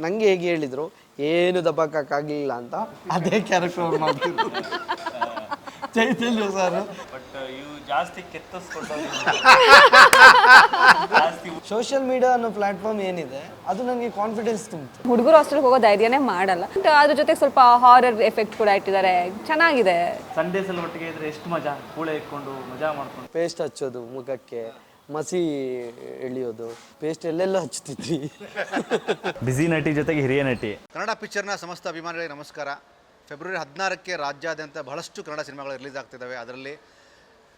ನನಗೆ ಹೇಗೆ ಹೇಳಿದರು ಏನು ದಬ್ಬಕ್ಕಾಗಲಿಲ್ಲ ಅಂತ ಅದೇ ಕ್ಯಾರೆಕ್ಟರ್ ಅವ್ರು ಮಾಡ್ತಿದ್ರು ಚೈತನ್ಯ ಸರ್. ಬಟ್ ಇವು ಜಾಸ್ತಿ ಕೆತ್ತಿಸ್ಕೊಂಡು ಸೋಷಿಯಲ್ ಮೀಡಿಯಾ ಅನ್ನೋ ಪ್ಲಾಟ್ಫಾರ್ಮ್ ಏನಿದೆ ಅದು ನನಗೆ ಕಾನ್ಫಿಡೆನ್ಸ್ ತುಂಬಿತು. ಹುಡುಗರು ಹಾಸ್ಟೆಲ್ಗೆ ಹೋಗೋ ಧೈರ್ಯನೇ ಮಾಡಲ್ಲ. ಅದ್ರ ಜೊತೆ ಸ್ವಲ್ಪ ಹಾರರ್ ಎಫೆಕ್ಟ್ ಕೂಡ ಇಟ್ಟಿದ್ದಾರೆ, ಚೆನ್ನಾಗಿದೆ. ಸಂಡೇಸ್ ಅಲ್ಲಿ ಒಟ್ಟಿಗೆ ಇದ್ರೆ ಎಷ್ಟು ಮಜಾ, ಕೂಳೆ ಇಟ್ಕೊಂಡು ಮಜಾ ಮಾಡ್ಕೊಂಡು ಪೇಸ್ಟ್ ಹಚ್ಚೋದು ಮುಖಕ್ಕೆ, ಮಸಿ ಎಳೆಯೋದು, ಪೇಸ್ಟ್ ಎಲ್ಲೆಲ್ಲ ಹಚ್ತಿದ್ವಿ. ಬಿಸಿ ನಟಿ ಜೊತೆಗೆ ಹಿರಿಯ ನಟಿ. ಕನ್ನಡ ಪಿಕ್ಚರ್ನ ಸಮಸ್ತ ಅಭಿಮಾನಿಗಳಿಗೆ ನಮಸ್ಕಾರ. ಫೆಬ್ರವರಿ 16ಕ್ಕೆ ರಾಜ್ಯಾದ್ಯಂತ ಬಹಳಷ್ಟು ಕನ್ನಡ ಸಿನಿಮಾಗಳು ರಿಲೀಸ್ ಆಗ್ತಿದ್ದಾವೆ. ಅದರಲ್ಲಿ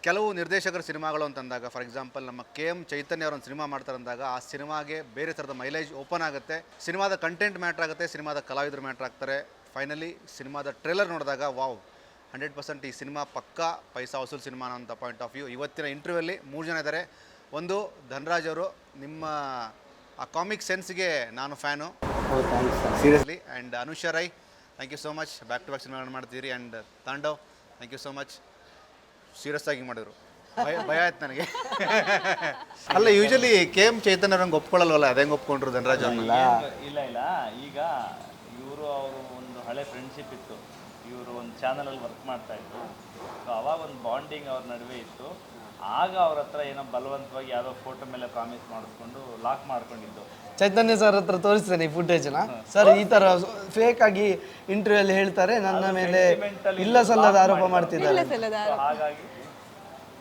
ಕೆಲವು ನಿರ್ದೇಶಕರ ಸಿನಿಮಾಗಳು ಅಂತಂದಾಗ, ಫಾರ್ ಎಕ್ಸಾಂಪಲ್ ನಮ್ಮ KM ಚೈತನ್ಯ ಅವರೊಂದು ಸಿನಿಮಾ ಮಾಡ್ತಾರೆ ಅಂದಾಗ ಆ ಸಿನಿಮಾಗೆ ಬೇರೆ ಥರದ ಮೈಲೇಜ್ ಓಪನ್ ಆಗುತ್ತೆ. ಸಿನಿಮಾದ ಕಂಟೆಂಟ್ ಮ್ಯಾಟ್ರ್ ಆಗುತ್ತೆ, ಸಿನಿಮಾದ ಕಲಾವಿದರು ಮ್ಯಾಟ್ರ್ ಆಗ್ತಾರೆ. ಫೈನಲಿ ಸಿನಿಮಾದ ಟ್ರೇಲರ್ ನೋಡಿದಾಗ ವಾವ್ 100% ಈ ಸಿನಿಮಾ ಪಕ್ಕಾ ಪೈಸಾ ವಸೂಲ್ ಸಿನಿಮಾ ಅಂತ ಪಾಯಿಂಟ್ ಆಫ್ ವ್ಯೂ. ಇವತ್ತಿನ ಇಂಟರ್ವ್ಯೂಲ್ಲಿ 3 ಜನ ಇದ್ದಾರೆ. ಒಂದು ಧನರಾಜ್ ಅವರು, ನಿಮ್ಮ ಆ ಕಾಮಿಕ್ ಸೆನ್ಸ್ಗೆ ನಾನು fan seriously. And Anusha Rai, thank you so much, back to back ಸಿನಿಮಾಗಳು ಮಾಡ್ತೀರಿ. And Tandav, thank you so much, serious ಆಗಿ ಮಾಡಿದ್ರು. ಭಯ ಆಯ್ತು ನನಗೆ. ಅಲ್ಲ, ಯೂಶಲಿ KM ಚೈತನ್ಯ ಅವ್ರಂಗೆ ಒಪ್ಕೊಳ್ಳಲ್ವಲ್ಲ, ಅದೇ ಒಪ್ಕೊಂಡ್ರು ಧನರಾಜ್ ಅವ್ರನ್ನ? ಇಲ್ಲ ಈಗ ಇವರು ಅವರು ಒಂದು ಹಳೆ ಫ್ರೆಂಡ್ಶಿಪ್ ಇತ್ತು. ಇವರು ಒಂದು ಚಾನಲಲ್ಲಿ ವರ್ಕ್ ಮಾಡ್ತಾ ಇದ್ರು. ಸೊ ಅವಾಗ ಒಂದು ಬಾಂಡಿಂಗ್ ಅವ್ರ ನಡುವೆ ಇತ್ತು. ಆಗ ಅವ್ರ ಹತ್ರ ಏನೋ ಬಲವಂತವಾಗಿ ಯಾವುದೋ ಫೋಟೋ ಮೇಲೆ ಪ್ರಾಮಿಸ್ ಮಾಡಿಸ್ಕೊಂಡು ಲಾಕ್ ಮಾಡ್ಕೊಂಡಿದ್ದು. ಚೈತನ್ಯ ಸರ್ ಹತ್ರ ತೋರಿಸ್ತೇನೆ ಈ ಫುಟೇಜ್ನ. ಸರ್ ಈ ಥರ ಫೇಕ್ ಆಗಿ ಇಂಟರ್ವ್ಯೂ ಅಲ್ಲಿ ಹೇಳ್ತಾರೆ, ನನ್ನ ಮೇಲೆ ಇಲ್ಲ ಸಲ್ಲದ ಆರೋಪ ಮಾಡ್ತಿದ್ದಾರೆ. ಹಾಗಾಗಿ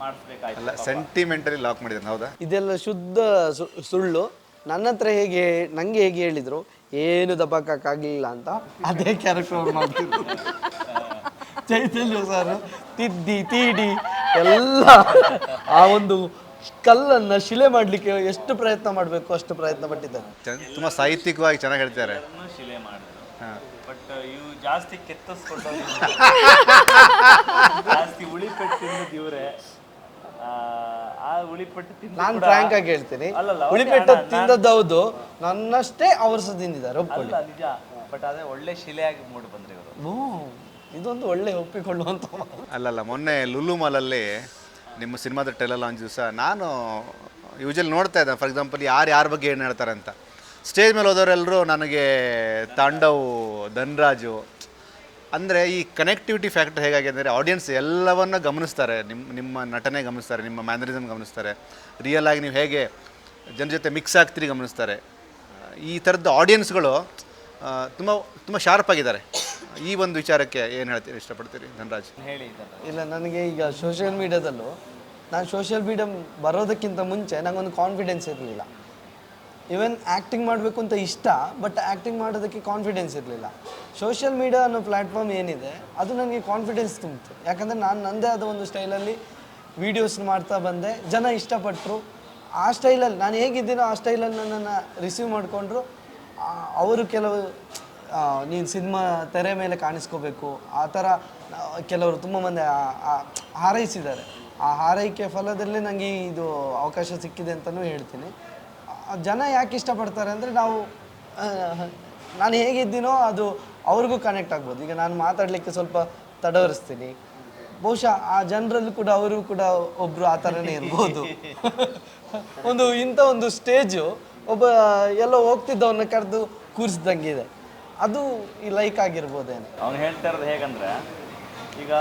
ಮಾಡಿಸ್ಬೇಕಾಯ್ತು. ಅಲ್ಲ, ಸೆಂಟಿಮೆಂಟಲಿ ಲಾಕ್ ಮಾಡಿದ್ರು. ಹೌದಾ? ಇದೆಲ್ಲ ಶುದ್ಧ ಸುಳ್ಳು. ನನ್ನ ಹತ್ರ ನನಗೆ ಹೇಗೆ ಹೇಳಿದರು ಏನು ದಬ್ಬಕ್ಕಾಗಲಿಲ್ಲ ಅಂತ ಅದೇ ಕ್ಯಾರೆಕ್ಟರ್ ಅವ್ರು ಮಾಡ್ತಿದ್ರು. ಚೈತನ್ಯ ಸರ್ ತಿದ್ದಿ ತೀಡಿ ಎಲ್ಲ ಆ ಒಂದು ಕಲ್ಲನ್ನು ಶಿಲೆ ಮಾಡಲಿಕ್ಕೆ ಎಷ್ಟು ಪ್ರಯತ್ನ ಮಾಡಬೇಕು ಅಷ್ಟು ಪ್ರಯತ್ನ ಪಟ್ಟಿದ್ದಾರೆ. ತುಂಬ ಸಾಹಿತ್ಯಿಕವಾಗಿ ಚೆನ್ನಾಗಿ ಹೇಳ್ತಾರೆ. ಶಿಲೆ ಮಾಡಿದ್ರು. ಬಟ್ ಇವು ಜಾಸ್ತಿ ಕೆತ್ತಿಸ್ಕೊಂಡು ಜಾಸ್ತಿ ಉಳಿಪೆಟ್ಟು ತಿಂದಿದ್ದು ಇವರೇ. ಆ ಉಳಿಪೆಟ್ಟು ತಿಂದು ನಾನು ಫ್ರಾಂಕ್ ಆಗಿ ಹೇಳ್ತೀನಿ, ಉಳಿಪೆಟ್ಟು ತಿಂದದ್ದು ಹೌದು, ನನ್ನಷ್ಟೇ ಅವರು ಸಹ ತಿಂದಿದ್ದಾರೆ, ಒಪ್ಕೊಳ್ಳಿ. ಅಲ್ಲ, ನಿಜ. ಬಟ್ ಅದೇ ಒಳ್ಳೆ ಶಿಲೆಯಾಗಿ ಮೂಡಿ ಬಂದ್ರು ಇವರು. ಇದೊಂದು ಒಳ್ಳೆ ಒಪ್ಪಿಕೊಳ್ಳುವಂಥ. ಅಲ್ಲಲ್ಲ, ಮೊನ್ನೆ ಲುಲು ಮಾಲಲ್ಲಿ ನಿಮ್ಮ ಸಿನಿಮಾದ ಟ್ರೇಲರ್ ಲಾಂಚ್ ದಿವಸ ನಾನು ಯೂಶಲಿ ನೋಡ್ತಾ ಇದ್ದೆ, ಫಾರ್ ಎಕ್ಸಾಂಪಲ್ ಯಾರ ಬಗ್ಗೆ ಏನು ಹೇಳ್ತಾರೆ ಅಂತ. ಸ್ಟೇಜ್ ಮೇಲೆ ಹೋದವರೆಲ್ಲರೂ ನನಗೆ ತಾಂಡವ್, ಧನರಾಜು ಅಂದರೆ ಈ ಕನೆಕ್ಟಿವಿಟಿ ಫ್ಯಾಕ್ಟರ್ ಹೇಗಾಗಿದೆ ಅಂದರೆ ಆಡಿಯನ್ಸ್ ಎಲ್ಲವನ್ನ ಗಮನಿಸ್ತಾರೆ. ನಿಮ್ಮ ನಟನೆ ಗಮನಿಸ್ತಾರೆ, ನಿಮ್ಮ ಮ್ಯಾನರಿಸಮ್ ಗಮನಿಸ್ತಾರೆ, ರಿಯಲ್ ಆಗಿ ನೀವು ಹೇಗೆ ಜನ ಜೊತೆ ಮಿಕ್ಸ್ ಆಗ್ತೀರಿ ಗಮನಿಸ್ತಾರೆ. ಈ ಥರದ್ದು ಆಡಿಯನ್ಸ್ಗಳು ತುಂಬ ಶಾರ್ಪ್ ಆಗಿದ್ದಾರೆ. ಈ ಒಂದು ವಿಚಾರಕ್ಕೆ ಏನು ಹೇಳ್ತೀರಿ, ಇಷ್ಟಪಡ್ತೀರಿ ಧನರಾಜ್? ಹೇಳಿ. ಇಲ್ಲ, ನನಗೆ ಈಗ ಸೋಷಿಯಲ್ ಮೀಡಿಯಾದಲ್ಲೂ ನಾನು ಸೋಷಿಯಲ್ ಮೀಡಿಯಾ ಬರೋದಕ್ಕಿಂತ ಮುಂಚೆ ನನಗೊಂದು ಕಾನ್ಫಿಡೆನ್ಸ್ ಇರಲಿಲ್ಲ. ಈವನ್ ಆ್ಯಕ್ಟಿಂಗ್ ಮಾಡಬೇಕು ಅಂತ ಇಷ್ಟ, ಬಟ್ ಆ್ಯಕ್ಟಿಂಗ್ ಮಾಡೋದಕ್ಕೆ ಕಾನ್ಫಿಡೆನ್ಸ್ ಇರಲಿಲ್ಲ. ಸೋಷಿಯಲ್ ಮೀಡಿಯಾ ಅನ್ನೋ ಪ್ಲ್ಯಾಟ್ಫಾರ್ಮ್ ಏನಿದೆ ಅದು ನನಗೆ ಕಾನ್ಫಿಡೆನ್ಸ್ ತುಂಬಿತು. ಯಾಕಂದರೆ ನಾನು ನನ್ನದೇ ಆದ ಒಂದು ಸ್ಟೈಲಲ್ಲಿ ವೀಡಿಯೋಸ್ ಮಾಡ್ತಾ ಬಂದೆ, ಜನ ಇಷ್ಟಪಟ್ಟರು. ಆ ಸ್ಟೈಲಲ್ಲಿ ನಾನು ಹೇಗಿದ್ದೀನೋ ಆ ಸ್ಟೈಲಲ್ಲಿ ನನ್ನನ್ನು ರಿಸೀವ್ ಮಾಡಿಕೊಂಡ್ರು. ಅವರು ಕೆಲವು ನೀನು ಸಿನಿಮಾ ತೆರೆ ಮೇಲೆ ಕಾಣಿಸ್ಕೋಬೇಕು ಆ ಥರ ಕೆಲವರು ತುಂಬ ಮಂದಿ ಹಾರೈಸಿದ್ದಾರೆ. ಆ ಹಾರೈಕೆ ಫಲದಲ್ಲೇ ನನಗೆ ಇದು ಅವಕಾಶ ಸಿಕ್ಕಿದೆ ಅಂತಲೂ ಹೇಳ್ತೀನಿ. ಜನ ಯಾಕೆ ಇಷ್ಟಪಡ್ತಾರೆ ಅಂದರೆ ನಾನು ಹೇಗಿದ್ದೀನೋ ಅದು ಅವ್ರಿಗೂ ಕನೆಕ್ಟ್ ಆಗ್ಬೋದು. ಈಗ ನಾನು ಮಾತಾಡಲಿಕ್ಕೆ ಸ್ವಲ್ಪ ತಡವರಿಸ್ತೀನಿ, ಬಹುಶಃ ಆ ಜನರಲ್ಲೂ ಕೂಡ ಅವರು ಕೂಡ ಒಬ್ಬರು ಆ ಥರನೇ ಇರ್ಬೋದು. ಇಂಥ ಒಂದು ಸ್ಟೇಜು ಒಬ್ಬ ಎಲ್ಲೋ ಹೋಗ್ತಿದ್ದವನ್ನ ಕರೆದು ಕೂರಿಸ್ದಂಗಿದೆ, ಅದು ಈ ಲೈಕ್ ಆಗಿರ್ಬೋದೇನು. ಅವ್ನು ಹೇಳ್ತಾ ಇರೋದು ಹೇಗಂದರೆ, ಈಗ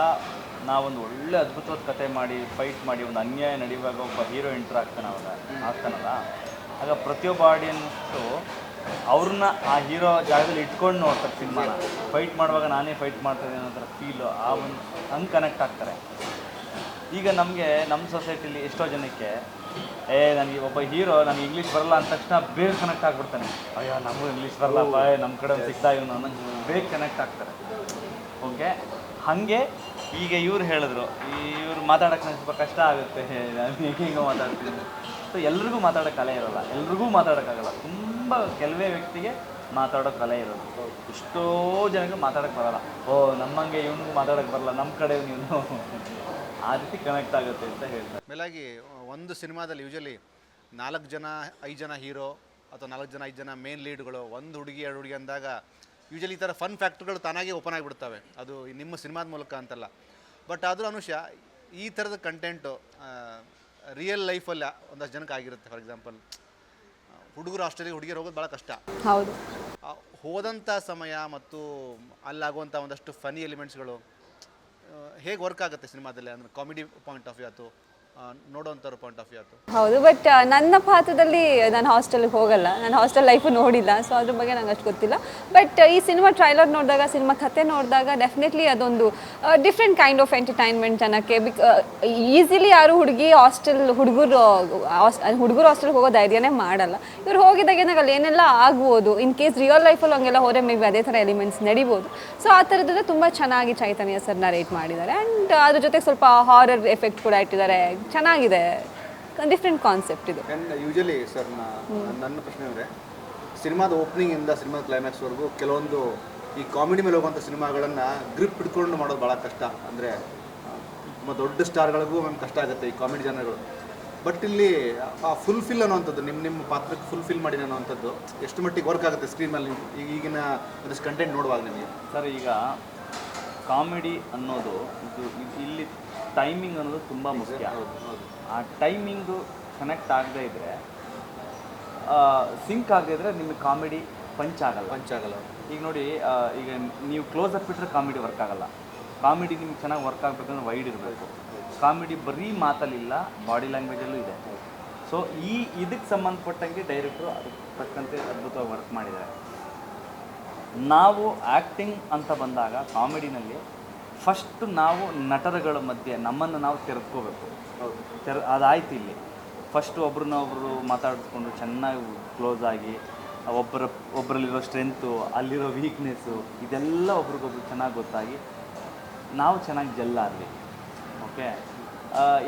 ನಾವೊಂದು ಒಳ್ಳೆ ಅದ್ಭುತವಾದ ಕತೆ ಮಾಡಿ ಫೈಟ್ ಮಾಡಿ ಒಂದು ಅನ್ಯಾಯ ನಡೆಯುವಾಗ ಒಬ್ಬ ಹೀರೋ ಎಂಟ್ರ್ ಆಗ್ತಾನಲ್ಲ, ಆಗ ಪ್ರತಿಯೊಬ್ಬ ಆಡಿಯನ್ಸು ಅವ್ರನ್ನ ಆ ಹೀರೋ ಜಾಗದಲ್ಲಿ ಇಟ್ಕೊಂಡು ನೋಡ್ತಾರೆ ಸಿನಿಮಾನ. ಫೈಟ್ ಮಾಡುವಾಗ ನಾನೇ ಫೈಟ್ ಮಾಡ್ತಾಯಿದ್ದೀನಿ ಅನ್ನೋ ಥರ ಫೀಲು, ಆ ಒಂದು ಹಂಗೆ ಕನೆಕ್ಟ್ ಆಗ್ತಾರೆ. ಈಗ ನಮ್ಮ ಸೊಸೈಟಿಲಿ ಎಷ್ಟೋ ಜನಕ್ಕೆ ನನಗೆ ಒಬ್ಬ ಹೀರೋ ನನಗೆ ಇಂಗ್ಲೀಷ್ ಬರಲ್ಲ ಅಂದ ತಕ್ಷಣ ಬೇಗ ಕನೆಕ್ಟ್ ಆಗಿಬಿಡ್ತಾನೆ. ಅಯ್ಯೋ ನಮಗೂ ಇಂಗ್ಲೀಷ್ ಬರಲ್ಲಪ್ಪ, ನಮ್ಮ ಕಡೆ ಒಂದು ಸಿಗ್ತಾ ಇವನು ಅನ್ನೋದು ಬೇಗ ಕನೆಕ್ಟ್ ಆಗ್ತಾರೆ. ಓಕೆ, ಹಾಗೆ ಈಗ ಇವ್ರು ಹೇಳಿದ್ರು, ಇವ್ರು ಮಾತಾಡೋಕ್ಕೆ ನನಗೆ ಸ್ವಲ್ಪ ಕಷ್ಟ ಆಗುತ್ತೆ, ನಾನು ಹೇಗೆ ಮಾತಾಡ್ತೀನಿ. ಸೊ ಎಲ್ರಿಗೂ ಮಾತಾಡೋ ಕಲೆ ಇರೋಲ್ಲ, ಎಲ್ರಿಗೂ ಮಾತಾಡೋಕ್ಕಾಗಲ್ಲ. ತುಂಬ ಕೆಲವೇ ವ್ಯಕ್ತಿಗೆ ಮಾತಾಡೋ ಕಲೆ ಇರೋದು. ಎಷ್ಟೋ ಜನಕ್ಕೆ ಮಾತಾಡೋಕ್ಕೆ ಬರೋಲ್ಲ. ನಮ್ಮಂಗೆ ಇವನಿಗೂ ಮಾತಾಡೋಕ್ಕೆ ಬರಲ್ಲ, ನಮ್ಮ ಕಡೆ ಇವನು ಆ ರೀತಿ ಕನೆಕ್ಟ್ ಆಗುತ್ತೆ ಅಂತ ಹೇಳ್ತಾರೆ. ಮೇಲಾಗಿ ಒಂದು ಸಿನಿಮಾದಲ್ಲಿ ಯೂಶಲಿ 4 ಜನ 5 ಜನ ಹೀರೋ ಅಥವಾ 4 ಜನ 5 ಜನ ಮೇನ್ ಲೀಡ್ಗಳು, ಒಂದು ಹುಡುಗಿ 2 ಹುಡುಗಿ ಅಂದಾಗ ಯೂಶಲಿ ಈ ಥರ ಫನ್ ಫ್ಯಾಕ್ಟ್ರಿಗಳು ತಾನಾಗಿ ಓಪನ್ ಆಗಿಬಿಡ್ತವೆ. ಅದು ನಿಮ್ಮ ಸಿನಿಮಾದ ಮೂಲಕ ಅಂತಲ್ಲ. ಬಟ್ ಆದರೂ ಅನುಷಾ, ಈ ಥರದ ಕಂಟೆಂಟು ರಿಯಲ್ ಲೈಫಲ್ಲಿ ಒಂದಷ್ಟು ಜನಕ್ಕೆ ಆಗಿರುತ್ತೆ. ಫಾರ್ ಎಕ್ಸಾಂಪಲ್ ಹುಡುಗರು ಆಸ್ಟ್ರೇಲಿಯಾ ಹುಡುಗಿಯರು ಹೋಗೋದು ಭಾಳ ಕಷ್ಟ. ಹೌದು. ಹೋದಂಥ ಸಮಯ ಮತ್ತು ಅಲ್ಲಾಗುವಂಥ ಒಂದಷ್ಟು ಫನಿ ಎಲಿಮೆಂಟ್ಸ್ಗಳು ಹೇಗೆ ವರ್ಕ್ ಆಗುತ್ತೆ ಸಿನಿಮಾದಲ್ಲಿ, ಅಂದರೆ ಕಾಮಿಡಿ ಪಾಯಿಂಟ್ ಆಫ್ ವ್ಯೂ ಆಯ್ತು, ನೋಡೋವಂಥವ್ರ ಪಾಯಿಂಟ್ ಆಫ್ ವ್ಯೂ ಆಯ್ತು. ಹೌದು, ಬಟ್ ನನ್ನ ಪಾತ್ರದಲ್ಲಿ ನಾನು ಹಾಸ್ಟೆಲ್ಗೆ ಹೋಗಲ್ಲ, ನಾನು ಹಾಸ್ಟೆಲ್ ಲೈಫು ನೋಡಿಲ್ಲ, ಸೊ ಅದ್ರ ಬಗ್ಗೆ ನಂಗೆ ಅಷ್ಟು ಗೊತ್ತಿಲ್ಲ. ಬಟ್ ಈ ಸಿನಿಮಾ ಟ್ರೈಲರ್ ನೋಡಿದಾಗ, ಸಿನಿಮಾ ಕತೆ ನೋಡಿದಾಗ ಡೆಫಿನೆಟ್ಲಿ ಅದೊಂದು ಡಿಫ್ರೆಂಟ್ ಕೈಂಡ್ ಆಫ್ ಎಂಟರ್ಟೈನ್ಮೆಂಟ್ ಜನಕ್ಕೆ. ಈಸಿಲಿ ಯಾರು ಹುಡುಗರು ಹಾಸ್ಟೆಲ್ಗೆ ಹೋಗೋ ಧೈರ್ಯನೇ ಮಾಡಲ್ಲ. ಇವ್ರು ಹೋಗಿದಾಗ ಏನಾಗ ಅಲ್ಲಿ ಏನೆಲ್ಲ ಆಗ್ಬೋದು, ಇನ್ ಕೇಸ್ ರಿಯಲ್ ಲೈಫಲ್ಲಿ ಹಂಗೆಲ್ಲ ಹೋದರೆ ಮೇ ಬಿ ಅದೇ ಥರ ಎಲಿಮೆಂಟ್ಸ್ ನಡಿಬೋದು. ಸೊ ಆ ಥರದ್ದು ತುಂಬ ಚೆನ್ನಾಗಿ ಚೈತನ್ಯ ಸರ್ ನರೇಟ್ ಮಾಡಿದ್ದಾರೆ. ಆ್ಯಂಡ್ ಅದ್ರ ಜೊತೆಗೆ ಸ್ವಲ್ಪ ಹಾರರ್ ಎಫೆಕ್ಟ್ ಕೂಡ ಇಟ್ಟಿದ್ದಾರೆ, ಚೆನ್ನಾಗಿದೆ, ಡಿಫ್ರೆಂಟ್ ಕಾನ್ಸೆಪ್ಟ್ ಇದು. ಆ್ಯಂಡ್ ಯೂಶಲಿ ಸರ್ ನನ್ನ ಪ್ರಶ್ನೆ ಅಂದರೆ, ಸಿನಿಮಾದ ಓಪನಿಂಗಿಂದ ಸಿನಿಮಾದ ಕ್ಲೈಮ್ಯಾಕ್ಸ್ವರೆಗೂ ಕೆಲವೊಂದು ಈ ಕಾಮಿಡಿ ಮೇಲೆ ಹೋಗುವಂಥ ಸಿನಿಮಾಗಳನ್ನು ಗ್ರಿಪ್ ಹಿಡ್ಕೊಂಡು ಮಾಡೋದು ಭಾಳ ಕಷ್ಟ. ಅಂದರೆ ತುಂಬ ದೊಡ್ಡ ಸ್ಟಾರ್ಗಳಿಗೂ ಮ್ಯಾಮ್ ಕಷ್ಟ ಆಗುತ್ತೆ ಈ ಕಾಮಿಡಿ ಜನಗಳು. ಬಟ್ ಇಲ್ಲಿ ಆ ಫುಲ್ಫಿಲ್ ಅನ್ನೋವಂಥದ್ದು, ನಿಮ್ಮ ಪಾತ್ರಕ್ಕೆ ಫುಲ್ಫಿಲ್ ಮಾಡಿ ಅನ್ನೋವಂಥದ್ದು ಎಷ್ಟು ಮಟ್ಟಿಗೆ ವರ್ಕ್ ಆಗುತ್ತೆ ಸ್ಕ್ರೀನ್ ಮೇಲೆ ಈಗಿನ ಒಂದಷ್ಟು ಕಂಟೆಂಟ್ ನೋಡುವಾಗ ನಿಮಗೆ? ಸರ್, ಈಗ ಕಾಮಿಡಿ ಅನ್ನೋದು ಇಲ್ಲಿ ಟೈಮಿಂಗ್ ಅನ್ನೋದು ತುಂಬ ಮುಖ್ಯ. ಆ ಟೈಮಿಂಗು ಕನೆಕ್ಟ್ ಆಗದೇ ಇದ್ದರೆ, ಸಿಂಕ್ ಆಗದೇ ಇದ್ದರೆ ನಿಮಗೆ ಕಾಮಿಡಿ ಪಂಚ್ ಆಗಲ್ಲ. ಈಗ ನೋಡಿ, ಈಗ ನೀವು ಕ್ಲೋಸ್ ಅಪ್ ಇಟ್ಟರೆ ಕಾಮಿಡಿ ವರ್ಕ್ ಆಗಲ್ಲ. ಕಾಮಿಡಿ ನಿಮ್ಗೆ ಚೆನ್ನಾಗಿ ವರ್ಕ್ ಆಗಬೇಕಂದ್ರೆ ವೈಡ್ ಇರಬೇಕು. ಕಾಮಿಡಿ ಬರೀ ಮಾತಲ್ಲಿಲ್ಲ, ಬಾಡಿ ಲ್ಯಾಂಗ್ವೇಜಲ್ಲೂ ಇದೆ. ಸೊ ಇದಕ್ಕೆ ಸಂಬಂಧಪಟ್ಟಂಗೆ ಡೈರೆಕ್ಟ್ರು ಅದಕ್ಕೆ ತಕ್ಕಂತೆ ಅದ್ಭುತವಾಗಿ ವರ್ಕ್ ಮಾಡಿದ್ದಾರೆ. ನಾವು ಆ್ಯಕ್ಟಿಂಗ್ ಅಂತ ಬಂದಾಗ ಕಾಮಿಡಿನಲ್ಲಿ ಫಸ್ಟ್ ನಾವು ನಟರುಗಳ ಮಧ್ಯೆ ನಮ್ಮನ್ನು ನಾವು ತೆರೆದುಕೋಬೇಕು. ಅದಾಯ್ತು ಇಲ್ಲಿ. ಫಸ್ಟು ಒಬ್ರನ್ನೊಬ್ರು ಮಾತಾಡಿಸ್ಕೊಂಡು ಚೆನ್ನಾಗಿ ಕ್ಲೋಸ್ ಆಗಿ ಒಬ್ಬರಲ್ಲಿರೋ ಸ್ಟ್ರೆಂತು, ಅಲ್ಲಿರೋ ವೀಕ್ನೆಸ್ಸು, ಇದೆಲ್ಲ ಒಬ್ರಿಗೊಬ್ರು ಚೆನ್ನಾಗಿ ಗೊತ್ತಾಗಿ ನಾವು ಚೆನ್ನಾಗಿ ಜೆಲ್ಲಾಗಲಿ. ಓಕೆ,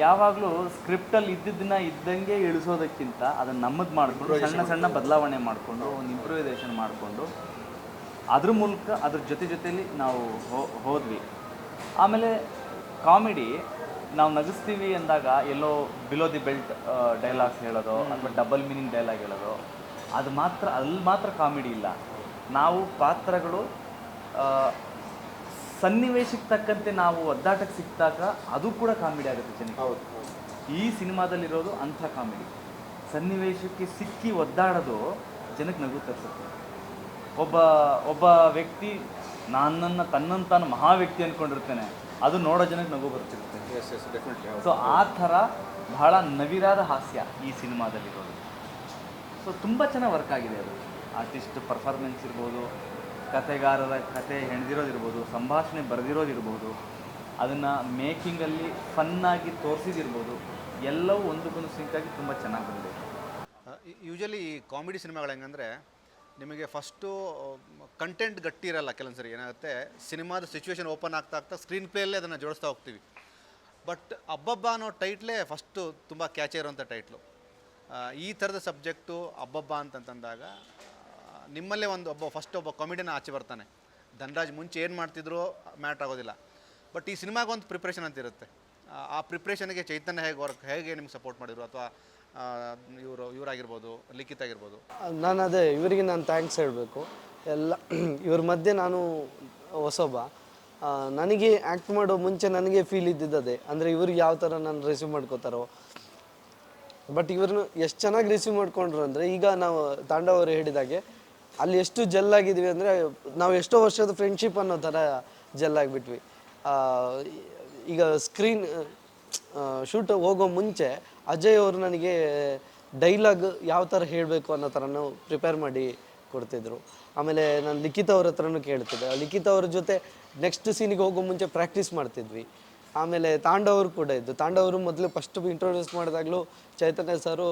ಯಾವಾಗಲೂ ಸ್ಕ್ರಿಪ್ಟಲ್ಲಿ ಇದ್ದಿದ್ದನ್ನ ಇದ್ದಂಗೆ ಇಳಿಸೋದಕ್ಕಿಂತ ಅದನ್ನು ನಮ್ಮದು ಮಾಡಿಕೊಂಡು ಸಣ್ಣ ಸಣ್ಣ ಬದಲಾವಣೆ ಮಾಡಿಕೊಂಡು ಒಂದು ಇಂಪ್ರೂವೈಸೇಷನ್ ಮಾಡಿಕೊಂಡು ಅದ್ರ ಮೂಲಕ ಅದ್ರ ಜೊತೆಲಿ ನಾವು ಹೋದ್ವಿ. ಆಮೇಲೆ ಕಾಮಿಡಿ ನಾವು ನಗಿಸ್ತೀವಿ ಅಂದಾಗ ಎಲ್ಲೋ ಬಿಲೋ ದಿ ಬೆಲ್ಟ್ ಡೈಲಾಗ್ಸ್ ಹೇಳೋದು ಅಥವಾ ಡಬಲ್ ಮೀನಿಂಗ್ ಡೈಲಾಗ್ ಹೇಳೋದು, ಅಲ್ಲಿ ಮಾತ್ರ ಕಾಮಿಡಿ ಇಲ್ಲ. ನಾವು ಪಾತ್ರಗಳು ಸನ್ನಿವೇಶಕ್ಕೆ ತಕ್ಕಂತೆ ನಾವು ಒದ್ದಾಟಕ್ಕೆ ಸಿಕ್ಕಿದಾಗ ಅದು ಕೂಡ ಕಾಮಿಡಿ ಆಗುತ್ತೆ ಜನಕ್ಕೆ. ಈ ಸಿನಿಮಾದಲ್ಲಿರೋದು ಅಂಥ ಕಾಮಿಡಿ. ಸನ್ನಿವೇಶಕ್ಕೆ ಸಿಕ್ಕಿ ಒದ್ದಾಡೋದು ಜನಕ್ಕೆ ನಗು ತರಿಸುತ್ತೆ. ಒಬ್ಬ ವ್ಯಕ್ತಿ ತನ್ನನ್ನು ತಾನು ಮಹಾ ವ್ಯಕ್ತಿ ಅಂದ್ಕೊಂಡಿರ್ತೇನೆ, ಅದು ನೋಡೋ ಜನಕ್ಕೆ ನಗು ಬರ್ತಿರುತ್ತೆ. ಸೊ ಆ ಥರ ಬಹಳ ನವಿರಾದ ಹಾಸ್ಯ ಈ ಸಿನಿಮಾದಲ್ಲಿರೋದು. ಸೊ ತುಂಬ ಚೆನ್ನಾಗಿ ವರ್ಕ್ ಆಗಿದೆ. ಅದು ಆರ್ಟಿಸ್ಟ್ ಪರ್ಫಾರ್ಮೆನ್ಸ್ ಇರ್ಬೋದು, ಕತೆಗಾರರ ಕತೆ ಹೆಣೆದಿರೋದಿರ್ಬೋದು, ಸಂಭಾಷಣೆ ಬರೆದಿರೋದಿರ್ಬೋದು, ಅದನ್ನು ಮೇಕಿಂಗಲ್ಲಿ ಫನ್ನಾಗಿ ತೋರಿಸಿದಿರ್ಬೋದು, ಎಲ್ಲವೂ ಒಂದಕ್ಕೊಂದು ಸಿಂಕಾಗಿ ತುಂಬ ಚೆನ್ನಾಗಿ ಬಂದಿದೆ. ಯೂಶಲಿ ಈ ಕಾಮಿಡಿ ಸಿನಿಮಾಗಳು ಹೆಂಗಂದರೆ, ನಿಮಗೆ ಫಸ್ಟು ಕಂಟೆಂಟ್ ಗಟ್ಟಿ ಇರಲ್ಲ. ಕೆಲವೊಂದು ಸರಿ ಏನಾಗುತ್ತೆ, ಸಿನಿಮಾದ ಸಿಚುವೇಶನ್ ಓಪನ್ ಆಗ್ತಾ ಸ್ಕ್ರೀನ್ ಪ್ಲೇಯಲ್ಲೇ ಅದನ್ನು ಜೋಡಿಸ್ತಾ ಹೋಗ್ತೀವಿ. ಬಟ್ ಅಬ್ಬಬ್ಬ ಅನ್ನೋ ಟೈಟ್ಲೇ ಫಸ್ಟು ತುಂಬ ಕ್ಯಾಚಿ ಇರೋಂಥ ಟೈಟ್ಲು. ಈ ಥರದ ಸಬ್ಜೆಕ್ಟು ಅಬ್ಬಬ್ಬ ಅಂತಂದಾಗ ನಿಮ್ಮಲ್ಲೇ ಒಬ್ಬ ಕಾಮಿಡಿಯನ್ ಆಚೆ ಬರ್ತಾನೆ. ಧನರಾಜ್ ಮುಂಚೆ ಏನು ಮಾಡ್ತಿದ್ರು ಮ್ಯಾಟ್ರ್ ಆಗೋದಿಲ್ಲ. ಬಟ್ ಈ ಸಿನಿಮಾಗೊಂದು ಪ್ರಿಪ್ರೇಷನ್ ಅಂತ ಇರುತ್ತೆ. ಆ ಪ್ರಿಪ್ರೇಷನ್ಗೆ ಚೈತನ್ಯ ಹೇಗೆ ನಿಮ್ಗೆ ಸಪೋರ್ಟ್ ಮಾಡಿದ್ರು, ಅಥವಾ ಇವರಾಗಿರ್ಬೋದು, ಲಿಖಿತ್ ಆಗಿರ್ಬೋದು? ನಾನು ಅದೇ ಇವರಿಗೆ ನಾನು ಥ್ಯಾಂಕ್ಸ್ ಹೇಳಬೇಕು. ಎಲ್ಲ ಇವ್ರ ಮಧ್ಯೆ ನಾನು ಹೊಸೊಬ್ಬ. ನನಗೆ ಆ್ಯಕ್ಟ್ ಮಾಡೋ ಮುಂಚೆ ನನಗೆ ಫೀಲ್ ಇದ್ದಿದ್ದದೆ, ಅಂದರೆ ಇವ್ರಿಗೆ ಯಾವ ಥರ ನಾನು ರಿಸೀವ್ ಮಾಡ್ಕೋತಾರೋ. ಬಟ್ ಇವ್ರನ್ನ ಎಷ್ಟು ಚೆನ್ನಾಗಿ ರಿಸೀವ್ ಮಾಡ್ಕೊಂಡ್ರು ಅಂದರೆ, ಈಗ ನಾವು ತಾಂಡವರು ಹೇಳಿದಾಗೆ ಅಲ್ಲಿ ಎಷ್ಟು ಜೆಲ್ ಆಗಿದ್ವಿ ಅಂದರೆ, ನಾವು ಎಷ್ಟೋ ವರ್ಷದ ಫ್ರೆಂಡ್ಶಿಪ್ ಅನ್ನೋ ಥರ ಜೆಲ್ ಆಗಿಬಿಟ್ವಿ. ಈಗ ಸ್ಕ್ರೀನ್ ಶೂಟ್ ಹೋಗೋ ಮುಂಚೆ ಅಜಯ್ ಅವರು ನನಗೆ ಡೈಲಾಗ್ ಯಾವ ಥರ ಹೇಳಬೇಕು ಅನ್ನೋ ಥರನೂ ಪ್ರಿಪೇರ್ ಮಾಡಿ ಕೊಡ್ತಿದ್ರು. ಆಮೇಲೆ ನಾನು ಲಿಖಿತ್ ಅವ್ರ ಹತ್ರನೂ ಕೇಳ್ತಿದ್ದೆ. ಲಿಖಿತ್ ಅವ್ರ ಜೊತೆ ನೆಕ್ಸ್ಟ್ ಸೀನಿಗೆ ಹೋಗೋ ಮುಂಚೆ ಪ್ರಾಕ್ಟೀಸ್ ಮಾಡ್ತಿದ್ವಿ. ಆಮೇಲೆ ತಾಂಡವರು ಕೂಡ ಇದ್ದು. ತಾಂಡವರು ಮೊದಲು ಫಸ್ಟ್ ಇಂಟ್ರೊಡ್ಯೂಸ್ ಮಾಡಿದಾಗಲೂ ಚೈತನ್ಯ ಸರು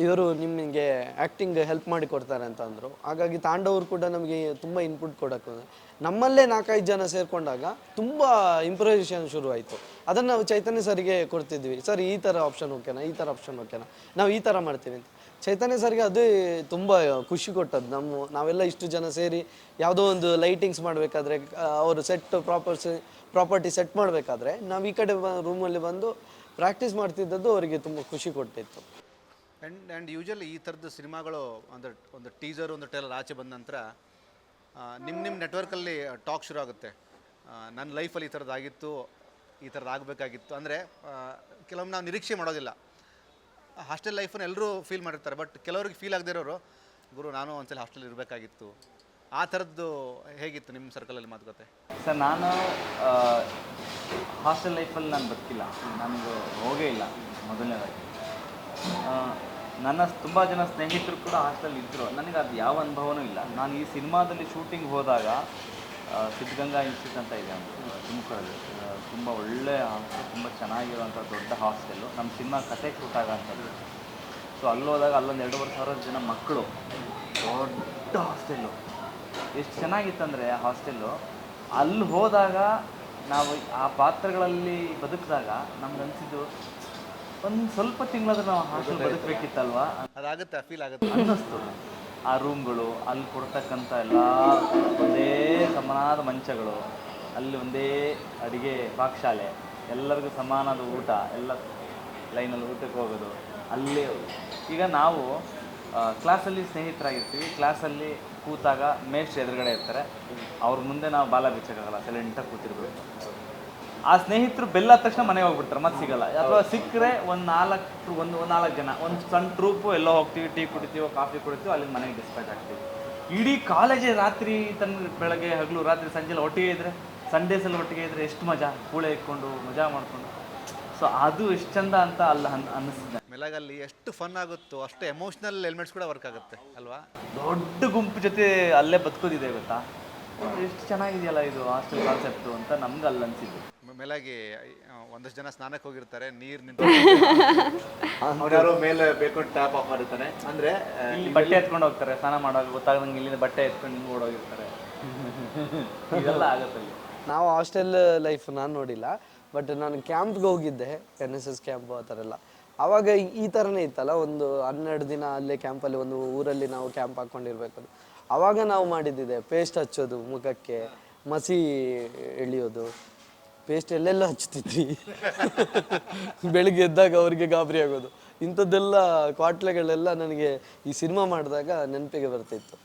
ಇವರು ನಿಮಗೆ ಆ್ಯಕ್ಟಿಂಗ್ ಹೆಲ್ಪ್ ಮಾಡಿ ಕೊಡ್ತಾರೆ ಅಂತ ಅಂದರು. ಹಾಗಾಗಿ ತಾಂಡವರು ಕೂಡ ನಮಗೆ ತುಂಬ ಇನ್ಪುಟ್ ಕೊಡೋಕ್ಕೆ, ನಮ್ಮಲ್ಲೇ 4-5 ಜನ ಸೇರಿಕೊಂಡಾಗ ತುಂಬ ಇಂಪ್ರೂವೈಸೇಷನ್ ಶುರುವಾಯಿತು. ಅದನ್ನು ನಾವು ಚೈತನ್ಯ ಸರಿಗೆ ಕೊಡ್ತಿದ್ವಿ. ಸರ್ ಈ ಥರ ಆಪ್ಷನ್ ಓಕೆನಾ, ಈ ಥರ ಆಪ್ಷನ್ ಓಕೆನಾ, ನಾವು ಈ ಥರ ಮಾಡ್ತೀವಿ ಅಂತ. ಚೈತನ್ಯ ಸರ್ಗೆ ಅದೇ ತುಂಬ ಖುಷಿ ಕೊಟ್ಟದ್ದು. ನಾವೆಲ್ಲ ಇಷ್ಟು ಜನ ಸೇರಿ ಯಾವುದೋ ಒಂದು ಲೈಟಿಂಗ್ಸ್ ಮಾಡಬೇಕಾದ್ರೆ, ಅವರು ಪ್ರಾಪರ್ಟಿ ಸೆಟ್ ಮಾಡಬೇಕಾದ್ರೆ ನಾವು ಈ ಕಡೆ ರೂಮಲ್ಲಿ ಬಂದು ಪ್ರಾಕ್ಟೀಸ್ ಮಾಡ್ತಿದ್ದದ್ದು ಅವರಿಗೆ ತುಂಬ ಖುಷಿ ಕೊಟ್ಟಿತ್ತು. ಆ್ಯಂಡ್ ಯೂಶಲಿ ಈ ಥರದ್ದು ಸಿನಿಮಾಗಳು ಒಂದು ಟೀಸರ್, ಒಂದು ಟ್ರೇಲರ್ ಆಚೆ ಬಂದ ನಂತರ ನಿಮ್ಮ ನೆಟ್ವರ್ಕಲ್ಲಿ ಟಾಕ್ ಶುರು ಆಗುತ್ತೆ. ನನ್ನ ಲೈಫಲ್ಲಿ ಈ ಥರದ್ದಾಗಿತ್ತು, ಈ ಥರದ್ದು ಆಗಬೇಕಾಗಿತ್ತು. ಅಂದರೆ ಕೆಲವೊಮ್ಮೆ ನಾವು ನಿರೀಕ್ಷೆ ಮಾಡೋದಿಲ್ಲ. ಹಾಸ್ಟೆಲ್ ಲೈಫನ್ನು ಎಲ್ಲರೂ ಫೀಲ್ ಮಾಡಿರ್ತಾರೆ, ಬಟ್ ಕೆಲವರಿಗೆ ಫೀಲ್ ಆಗದೇ ಇರೋರು ಗುರು ನಾನು ಒಂದ್ಸಲ ಹಾಸ್ಟೆಲ್ ಇರಬೇಕಾಗಿತ್ತು, ಆ ಥರದ್ದು ಹೇಗಿತ್ತು ನಿಮ್ಮ ಸರ್ಕಲಲ್ಲಿ ಮಾತುಕತೆ? ಸರ್ ನಾನು ಹಾಸ್ಟೆಲ್ ಲೈಫಲ್ಲಿ ನಾನು ಬದುಕಿಲ್ಲ, ನನಗೆ ಹೋಗೇ ಇಲ್ಲ ಮೊದಲನೇದಾಗಿ. ನನ್ನ ತುಂಬ ಜನ ಸ್ನೇಹಿತರು ಕೂಡ ಹಾಸ್ಟೆಲ್ ಇದ್ದರು, ನನಗೆ ಅದು ಯಾವ ಅನುಭವನೂ ಇಲ್ಲ. ನಾನು ಈ ಸಿನಿಮಾದಲ್ಲಿ ಶೂಟಿಂಗ್ ಹೋದಾಗ ಸಿದ್ಧಗಂಗಾ ಇನ್ಸ್ಟಿಟ್ಯೂಟ್ ಅಂತ ಇದೆ ತುಮಕೂರಲ್ಲಿ, ತುಂಬ ಒಳ್ಳೆಯ ಹಾಸ್ಟೆಲ್, ತುಂಬ ಚೆನ್ನಾಗಿರುವಂಥ ದೊಡ್ಡ ಹಾಸ್ಟೆಲ್ಲು. ನಮ್ಮ ಸಿನಿಮಾ ಕತೆ ಶೂಟ್ ಆಗೋಂಥದ್ದು. ಸೊ ಅಲ್ಲಿ ಹೋದಾಗ ಅಲ್ಲೊಂದು 2,500 ಜನ ಮಕ್ಕಳು, ದೊಡ್ಡ ಹಾಸ್ಟೆಲ್ಲು. ಎಷ್ಟು ಚೆನ್ನಾಗಿತ್ತಂದರೆ ಆ ಹಾಸ್ಟೆಲ್ಲು, ಅಲ್ಲಿ ಹೋದಾಗ ನಾವು ಆ ಪಾತ್ರಗಳಲ್ಲಿ ಬದುಕಿದಾಗ ನಮ್ಗೆ ಅನಿಸಿದ್ದು ಒಂದು ಸ್ವಲ್ಪ ತಿಂಗಳಾದ್ರೂ ನಾವು ಹಾಸ್ಟೆಲ್ ಬದುಕಬೇಕಿತ್ತಲ್ವ ಅದಾಗುತ್ತೆ, ಫೀಲ್ ಆಗುತ್ತೆ ಅನ್ನಿಸ್ತು. ಆ ರೂಮ್ಗಳು, ಅಲ್ಲಿ ಕೊಡ್ತಕ್ಕಂಥ ಎಲ್ಲ ಒಂದೇ ಸಮಾನವಾದ ಮಂಚಗಳು, ಅಲ್ಲಿ ಒಂದೇ ಅಡುಗೆ ಪಾಕಶಾಲೆ, ಎಲ್ಲರಿಗೂ ಸಮಾನವಾದ ಊಟ, ಎಲ್ಲ ಲೈನಲ್ಲಿ ಊಟಕ್ಕೆ ಹೋಗೋದು. ಅಲ್ಲಿ ಈಗ ನಾವು ಕ್ಲಾಸಲ್ಲಿ ಸ್ನೇಹಿತರಾಗಿರ್ತೀವಿ, ಕ್ಲಾಸಲ್ಲಿ ಕೂತಾಗ ಮೇಷ್ಟ್ರು ಎದುರುಗಡೆ ಇರ್ತಾರೆ, ಅವ್ರ ಮುಂದೆ ನಾವು ಬಾಲ ಬಿಚ್ಚಕ್ಕಾಗಲ್ಲ, ಸೈಲೆಂಟಾಗಿ ಕೂತಿರ್ಬೇಕು. ಆ ಸ್ನೇಹಿತರು ಬೆಲ್ಲ ತಕ್ಷಣ ಮನೆಗೆ ಹೋಗ್ಬಿಡ್ತಾರೆ, ಮತ್ತೆ ಸಿಗಲ್ಲ. ಅಥವಾ ಸಿಕ್ಕರೆ ಒಂದು 4 ಜನ, ಒಂದು ಸಣ್ಣ ಟ್ರೂಪು ಎಲ್ಲೋ ಹೋಗ್ತೀವಿ, ಟೀ ಕುಡಿತೀವೋ ಕಾಫಿ ಕುಡಿತೀವೋ, ಅಲ್ಲಿಂದ ಮನೆಗೆ ಡಿಸ್ಪ್ಯಾಚ್ ಆಗ್ತೀವಿ. ಇಡೀ ಕಾಲೇಜೇ ರಾತ್ರಿ ತನ್ನ ಬೆಳಗ್ಗೆ ಹಗಲು ರಾತ್ರಿ ಸಂಜೆಲ್ಲ ಒಟ್ಟಿಗೆ ಇದ್ದರೆ, ಸಂಡೇಸಲ್ಲಿ ಒಟ್ಟಿಗೆ ಇದ್ದರೆ ಎಷ್ಟು ಮಜಾ, ಕೂಳೆ ಇಟ್ಕೊಂಡು ಮಜಾ ಮಾಡಿಕೊಂಡು. ಸೊ ಅದು ಎಷ್ಟು ಚಂದ ಅಂತ ಅಲ್ಲಿ ಅನ್ನಿಸ್ತಿದೆ. ಮೆಲಗಲ್ಲಿ ಎಷ್ಟು ಫನ್ ಆಗುತ್ತೋ ಅಷ್ಟು ಎಮೋಷ್ನಲ್ ಎಲಿಮೆಂಟ್ಸ್ ಕೂಡ ವರ್ಕ್ ಆಗುತ್ತೆ ಅಲ್ವಾ? ದೊಡ್ಡ ಗುಂಪು ಜೊತೆ ಅಲ್ಲೇ ಬದುಕೋದಿದೆ ಗೊತ್ತಾ, ಎಷ್ಟು ಚೆನ್ನಾಗಿದೆಯಲ್ಲ ಇದು ಹಾಸ್ಟೆಲ್ ಕಾನ್ಸೆಪ್ಟು ಅಂತ ನಮ್ಗೆ ಅಲ್ಲಿ ಅನಿಸಿದ್ದು. ಮೇಲಾಗಿ ಒಂದಷ್ಟು ಜನ ಸ್ನಾನಕ್ಕೆ ಹೋಗಿರ್ತಾರೆ, ನೀರು ನಿಂತು ಯಾರೋ ಮೇಲೆ ಬೇಕೊಂಡು ಟ್ಯಾಪ್ ಆಫ್ ಮಾಡಿರ್ತಾನೆ, ಅಂದರೆ ಇಲ್ಲಿ ಬಟ್ಟೆ ಎತ್ಕೊಂಡು ಹೋಗ್ತಾರೆ ಸ್ನಾನ ಮಾಡುವಾಗ, ಗೊತ್ತಾಗದಂಗೆ ಇಲ್ಲಿಂದ ಬಟ್ಟೆ ಎತ್ಕೊಂಡು ಹಿಂಗೆ ಓಡೋಗಿರ್ತಾರೆ. ಇದೆಲ್ಲ ಆಗುತ್ತಲ್ಲಿ. ನಾವು ಹಾಸ್ಟೆಲ್ ಲೈಫ್ ನಾನು ನೋಡಿಲ್ಲ, ಬಟ್ ನಾನು ಕ್ಯಾಂಪ್ಗೆ ಹೋಗಿದ್ದೆ, NSS ಕ್ಯಾಂಪು ಆ ಥರ ಎಲ್ಲ. ಆವಾಗ ಈ ಥರನೇ ಇತ್ತಲ್ಲ, ಒಂದು 12 ದಿನ ಅಲ್ಲೇ ಕ್ಯಾಂಪಲ್ಲಿ ಒಂದು ಊರಲ್ಲಿ ನಾವು ಕ್ಯಾಂಪ್ ಹಾಕ್ಕೊಂಡಿರ್ಬೇಕು. ಆವಾಗ ನಾವು ಮಾಡಿದ್ದಿದೆ ಪೇಸ್ಟ್ ಹಚ್ಚೋದು ಮುಖಕ್ಕೆ, ಮಸಿ ಎಳಿಯೋದು, ಪೇಸ್ಟ್ ಎಲ್ಲೆಲ್ಲ ಹಚ್ತಿದ್ವಿ. ಬೆಳಿಗ್ಗೆ ಎದ್ದಾಗ ಅವ್ರಿಗೆ ಗಾಬರಿ ಆಗೋದು. ಇಂಥದ್ದೆಲ್ಲ ಕ್ವಾಟ್ಲೆಗಳೆಲ್ಲ ನನಗೆ ಈ ಸಿನಿಮಾ ಮಾಡಿದಾಗ ನೆನಪಿಗೆ ಬರ್ತಿತ್ತು.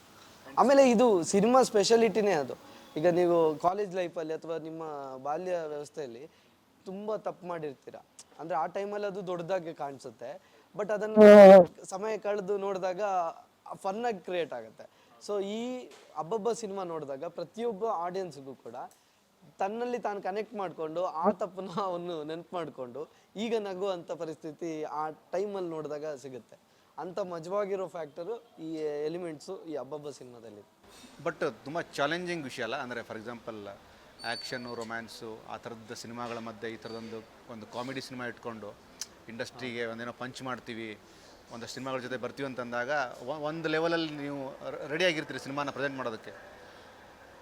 ಆಮೇಲೆ ಇದು ಸಿನಿಮಾ ಸ್ಪೆಷಾಲಿಟಿನೇ ಅದು. ಈಗ ನೀವು ಕಾಲೇಜ್ ಲೈಫಲ್ಲಿ ಅಥವಾ ನಿಮ್ಮ ಬಾಲ್ಯ ವ್ಯವಸ್ಥೆಯಲ್ಲಿ ತುಂಬ ತಪ್ಪು ಮಾಡಿರ್ತೀರ, ಅಂದರೆ ಆ ಟೈಮಲ್ಲಿ ಅದು ದೊಡ್ಡದಾಗಿ ಕಾಣಿಸುತ್ತೆ, ಬಟ್ ಅದನ್ನು ಸಮಯ ಕಳೆದು ನೋಡಿದಾಗ ಫನ್ನಾಗಿ ಕ್ರಿಯೇಟ್ ಆಗುತ್ತೆ. ಸೊ ಈ ಅಬ್ಬಬ್ಬ ಸಿನಿಮಾ ನೋಡಿದಾಗ ಪ್ರತಿಯೊಬ್ಬ ಆಡಿಯನ್ಸ್ಗೂ ಕೂಡ ತನ್ನಲ್ಲಿ ತಾನು ಕನೆಕ್ಟ್ ಮಾಡಿಕೊಂಡು ಆ ತಪ್ಪನ್ನ ಅವನು ನೆನಪು ಮಾಡಿಕೊಂಡು ಈಗ ನಗುವಂಥ ಪರಿಸ್ಥಿತಿ ಆ ಟೈಮಲ್ಲಿ ನೋಡಿದಾಗ ಸಿಗುತ್ತೆ. ಅಂಥ ಮಜವಾಗಿರೋ ಫ್ಯಾಕ್ಟರು ಈ ಎಲಿಮೆಂಟ್ಸು ಈ ಅಬ್ಬಬ್ಬ ಸಿನಿಮಾದಲ್ಲಿ. ಬಟ್ ತುಂಬ ಚಾಲೆಂಜಿಂಗ್ ವಿಷಯ ಅಲ್ಲ, ಅಂದರೆ ಫಾರ್ ಎಕ್ಸಾಂಪಲ್ ಆ್ಯಕ್ಷನ್ನು, ರೊಮ್ಯಾನ್ಸು ಆ ಥರದ ಸಿನಿಮಾಗಳ ಮಧ್ಯೆ ಈ ಥರದೊಂದು ಕಾಮಿಡಿ ಸಿನಿಮಾ ಇಟ್ಕೊಂಡು ಇಂಡಸ್ಟ್ರಿಗೆ ಒಂದೇನೋ ಪಂಚ್ ಮಾಡ್ತೀವಿ, ಒಂದಷ್ಟು ಸಿನಿಮಾಗಳ ಜೊತೆ ಬರ್ತೀವಿ ಅಂತಂದಾಗ ಒಂದು ಲೆವೆಲಲ್ಲಿ ನೀವು ರೆಡಿಯಾಗಿರ್ತೀರಿ ಸಿನಿಮಾನ ಪ್ರೆಸೆಂಟ್ ಮಾಡೋದಕ್ಕೆ.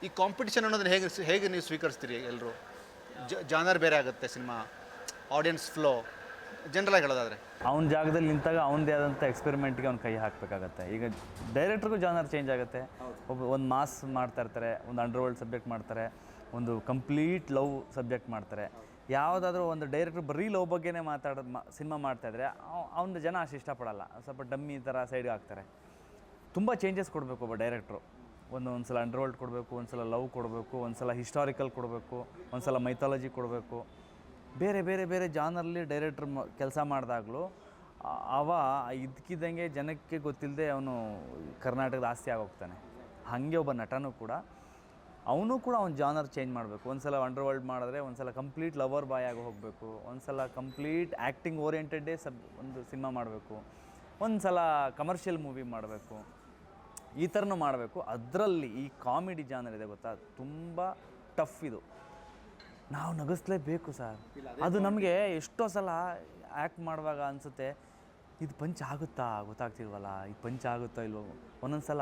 ಈ ಕಾಂಪಿಟಿಷನ್ ಅನ್ನೋದನ್ನ ಹೇಗೆ ನೀವು ಸ್ವೀಕರಿಸ್ತೀರಿ? ಎಲ್ಲರೂ ಜಾನರ್ ಬೇರೆ ಆಗುತ್ತೆ, ಸಿನಿಮಾ ಆಡಿಯನ್ಸ್ ಫ್ಲೋ ಜನರಲಾಗಿ ಹೇಳೋದಾದರೆ ಅವನ ಜಾಗದಲ್ಲಿ ನಿಂತಾಗ ಅವನದೇ ಆದಂಥ ಎಕ್ಸ್ಪೆರಿಮೆಂಟ್ಗೆ ಅವ್ನು ಕೈ ಹಾಕಬೇಕಾಗತ್ತೆ. ಈಗ ಡೈರೆಕ್ಟ್ರಿಗೂ ಜಾನರ್ ಚೇಂಜ್ ಆಗುತ್ತೆ. ಒಂದು ಮಾಸ್ ಮಾಡ್ತಾ ಇರ್ತಾರೆ, ಒಂದು ಅಂಡರ್ವರ್ಲ್ಡ್ ಸಬ್ಜೆಕ್ಟ್ ಮಾಡ್ತಾರೆ, ಒಂದು ಕಂಪ್ಲೀಟ್ ಲವ್ ಸಬ್ಜೆಕ್ಟ್ ಮಾಡ್ತಾರೆ. ಯಾವುದಾದ್ರೂ ಒಂದು ಡೈರೆಕ್ಟ್ರು ಬರೀ ಲವ್ ಬಗ್ಗೆನೇ ಸಿನಿಮಾ ಮಾಡ್ತಾಯಿದ್ರೆ ಅವನ ಜನ ಅಷ್ಟು ಇಷ್ಟಪಡಲ್ಲ, ಸ್ವಲ್ಪ ಡಮ್ಮಿ ಥರ ಸೈಡ್ಗೆ ಹಾಕ್ತಾರೆ. ತುಂಬ ಚೇಂಜಸ್ ಕೊಡಬೇಕು ಒಬ್ಬ ಡೈರೆಕ್ಟ್ರು. ಒಂದು ಸಲ ಅಂಡರ್ವರ್ಲ್ಡ್ ಕೊಡಬೇಕು, ಒಂದು ಸಲ ಲವ್ ಕೊಡಬೇಕು, ಒಂದು ಸಲ ಹಿಸ್ಟಾರಿಕಲ್ ಕೊಡಬೇಕು, ಒಂದು ಸಲ ಮೈಥಾಲಜಿ ಕೊಡಬೇಕು. ಬೇರೆ ಬೇರೆ ಬೇರೆ ಜಾನರಲ್ಲಿ ಡೈರೆಕ್ಟ್ರ್ ಕೆಲಸ ಮಾಡಿದಾಗಲೂ ಇದಕ್ಕಿದ್ದಂಗೆ ಜನಕ್ಕೆ ಗೊತ್ತಿಲ್ಲದೆ ಅವನು ಕರ್ನಾಟಕದ ಆಸ್ತಿ ಆಗೋಗ್ತಾನೆ. ಹಾಗೆ ಒಬ್ಬ ನಟನೂ ಕೂಡ ಅವ್ನ ಜಾನರ್ ಚೇಂಜ್ ಮಾಡಬೇಕು. ಒಂದು ಸಲ ಅಂಡರ್ವರ್ಲ್ಡ್ ಮಾಡಿದ್ರೆ ಒಂದು ಸಲ ಕಂಪ್ಲೀಟ್ ಲವರ್ ಬಾಯ್ ಆಗಿ ಹೋಗಬೇಕು, ಒಂದು ಸಲ ಕಂಪ್ಲೀಟ್ ಆ್ಯಕ್ಟಿಂಗ್ ಓರಿಯೆಂಟೆಡ್ಡೇ ಒಂದು ಸಿನಿಮಾ ಮಾಡಬೇಕು, ಒಂದು ಸಲ ಕಮರ್ಷಿಯಲ್ ಮೂವಿ ಮಾಡಬೇಕು, ಈ ಥರನೂ ಮಾಡಬೇಕು. ಅದರಲ್ಲಿ ಈ ಕಾಮಿಡಿ ಜಾನರ್ ಇದೆ ಗೊತ್ತಾ, ತುಂಬ ಟಫ್ ಇದು. ನಾವು ನಗಿಸ್ಲೇಬೇಕು ಸರ್. ಅದು ನಮಗೆ ಎಷ್ಟೋ ಸಲ ಆ್ಯಕ್ಟ್ ಮಾಡುವಾಗ ಅನಿಸುತ್ತೆ, ಇದು ಪಂಚ್ ಆಗುತ್ತಾ ಗೊತ್ತಾಗ್ತಿಲ್ವಲ್ಲ, ಇದು ಪಂಚ್ ಆಗುತ್ತಾ ಇಲ್ವೋ. ಒಂದೊಂದು ಸಲ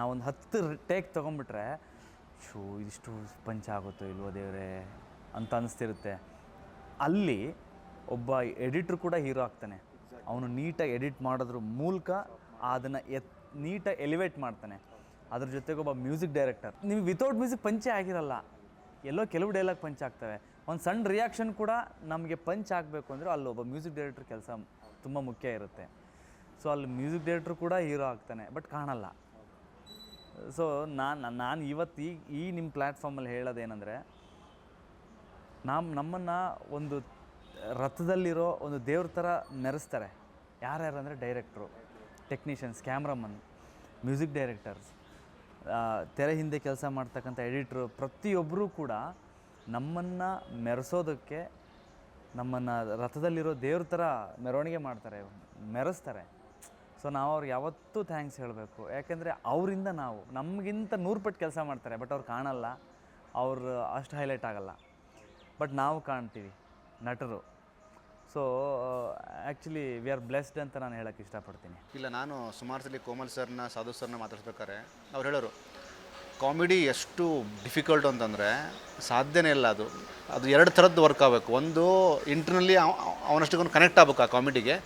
ನಾವೊಂದು 10 ಟೇಕ್ ತೊಗೊಂಬಿಟ್ರೆ ಇದಿಷ್ಟು ಪಂಚ್ ಆಗುತ್ತೋ ಇಲ್ವೋ ದೇವರೇ ಅಂತ ಅನಿಸ್ತಿರುತ್ತೆ. ಅಲ್ಲಿ ಒಬ್ಬ ಎಡಿಟ್ರು ಕೂಡ ಹೀರೋ ಆಗ್ತಾನೆ. ಅವನು ನೀಟಾಗಿ ಎಡಿಟ್ ಮಾಡೋದ್ರ ಮೂಲಕ ಅದನ್ನು ನೀಟಾಗಿ ಎಲಿವೇಟ್ ಮಾಡ್ತಾನೆ. ಅದ್ರ ಜೊತೆಗೆ ಒಬ್ಬ ಮ್ಯೂಸಿಕ್ ಡೈರೆಕ್ಟರ್, ನಿಮಗೆ ವಿತೌಟ್ ಮ್ಯೂಸಿಕ್ ಪಂಚೇ ಆಗಿರಲ್ಲ, ಎಲ್ಲೋ ಕೆಲವು ಡೈಲಾಗ್ ಪಂಚ್ ಆಗ್ತವೆ. ಒಂದು ಸಣ್ಣ ರಿಯಾಕ್ಷನ್ ಕೂಡ ನಮಗೆ ಪಂಚ್ ಆಗಬೇಕು ಅಂದರೆ ಅಲ್ಲಿ ಒಬ್ಬ ಮ್ಯೂಸಿಕ್ ಡೈರೆಕ್ಟ್ರ್ ಕೆಲಸ ತುಂಬ ಮುಖ್ಯ ಇರುತ್ತೆ. ಸೊ ಅಲ್ಲಿ ಮ್ಯೂಸಿಕ್ ಡೈರೆಕ್ಟ್ರು ಕೂಡ ಹೀರೋ ಆಗ್ತಾನೆ, ಬಟ್ ಕಾಣಲ್ಲ. ಸೊ ನಾನು ಇವತ್ತು ಈ ನಿಮ್ಮ ಪ್ಲ್ಯಾಟ್ಫಾರ್ಮಲ್ಲಿ ಹೇಳೋದೇನೆಂದರೆ, ನಮ್ಮನ್ನು ಒಂದು ರಥದಲ್ಲಿರೋ ಒಂದು ದೇವ್ರ ಥರ ಮೆರೆಸ್ತಾರೆ. ಯಾರ್ಯಾರು ಅಂದರೆ ಡೈರೆಕ್ಟ್ರು, ಟೆಕ್ನಿಷಿಯನ್ಸ್, ಕ್ಯಾಮ್ರಾಮನ್, ಮ್ಯೂಸಿಕ್ ಡೈರೆಕ್ಟರ್ಸ್, ತೆರೆ ಹಿಂದೆ ಕೆಲಸ ಮಾಡ್ತಕ್ಕಂಥ ಎಡಿಟ್ರು, ಪ್ರತಿಯೊಬ್ಬರೂ ಕೂಡ ನಮ್ಮನ್ನು ಮೆರೆಸೋದಕ್ಕೆ, ನಮ್ಮನ್ನು ರಥದಲ್ಲಿರೋ ದೇವ್ರ ಥರ ಮೆರವಣಿಗೆ ಮಾಡ್ತಾರೆ, ಮೆರೆಸ್ತಾರೆ. ಸೊ ನಾವು ಅವ್ರಿಗೆ ಯಾವತ್ತೂ ಥ್ಯಾಂಕ್ಸ್ ಹೇಳಬೇಕು. ಯಾಕೆಂದರೆ ಅವರಿಂದ ನಾವು ನಮಗಿಂತ 100 ಪಟ್ಟು ಕೆಲಸ ಮಾಡ್ತಾರೆ, ಬಟ್ ಅವ್ರು ಕಾಣಲ್ಲ, ಅವರು ಅಷ್ಟು ಹೈಲೈಟ್ ಆಗಲ್ಲ, ಬಟ್ ನಾವು ಕಾಣ್ತೀವಿ ನಟರು. So actually we are blessed ಅಂತ ನಾನು ಹೇಳೋಕ್ಕೆ ಇಷ್ಟಪಡ್ತೀನಿ. ಇಲ್ಲ, ನಾನು ಸುಮಾರು ಸಲ ಕೋಮಲ್ ಸರ್ನ, ಸಾಧು ಸರ್ನ ಮಾತಾಡ್ಸ್ಬೇಕಾದ್ರೆ ಅವ್ರು ಹೇಳೋರು ಕಾಮಿಡಿ ಎಷ್ಟು ಡಿಫಿಕಲ್ಟ್ ಅಂತಂದರೆ ಸಾಧ್ಯನೇ ಇಲ್ಲ. ಅದು 2 ಥರದ್ದು ವರ್ಕ್ ಆಗಬೇಕು. ಒಂದು ಇಂಟರ್ನಲ್ಲಿ ಅವನಷ್ಟಕ್ಕೆ ಕನೆಕ್ಟ್ ಆಗಬೇಕು ಆ ಕಾಮಿಡಿಗೆ.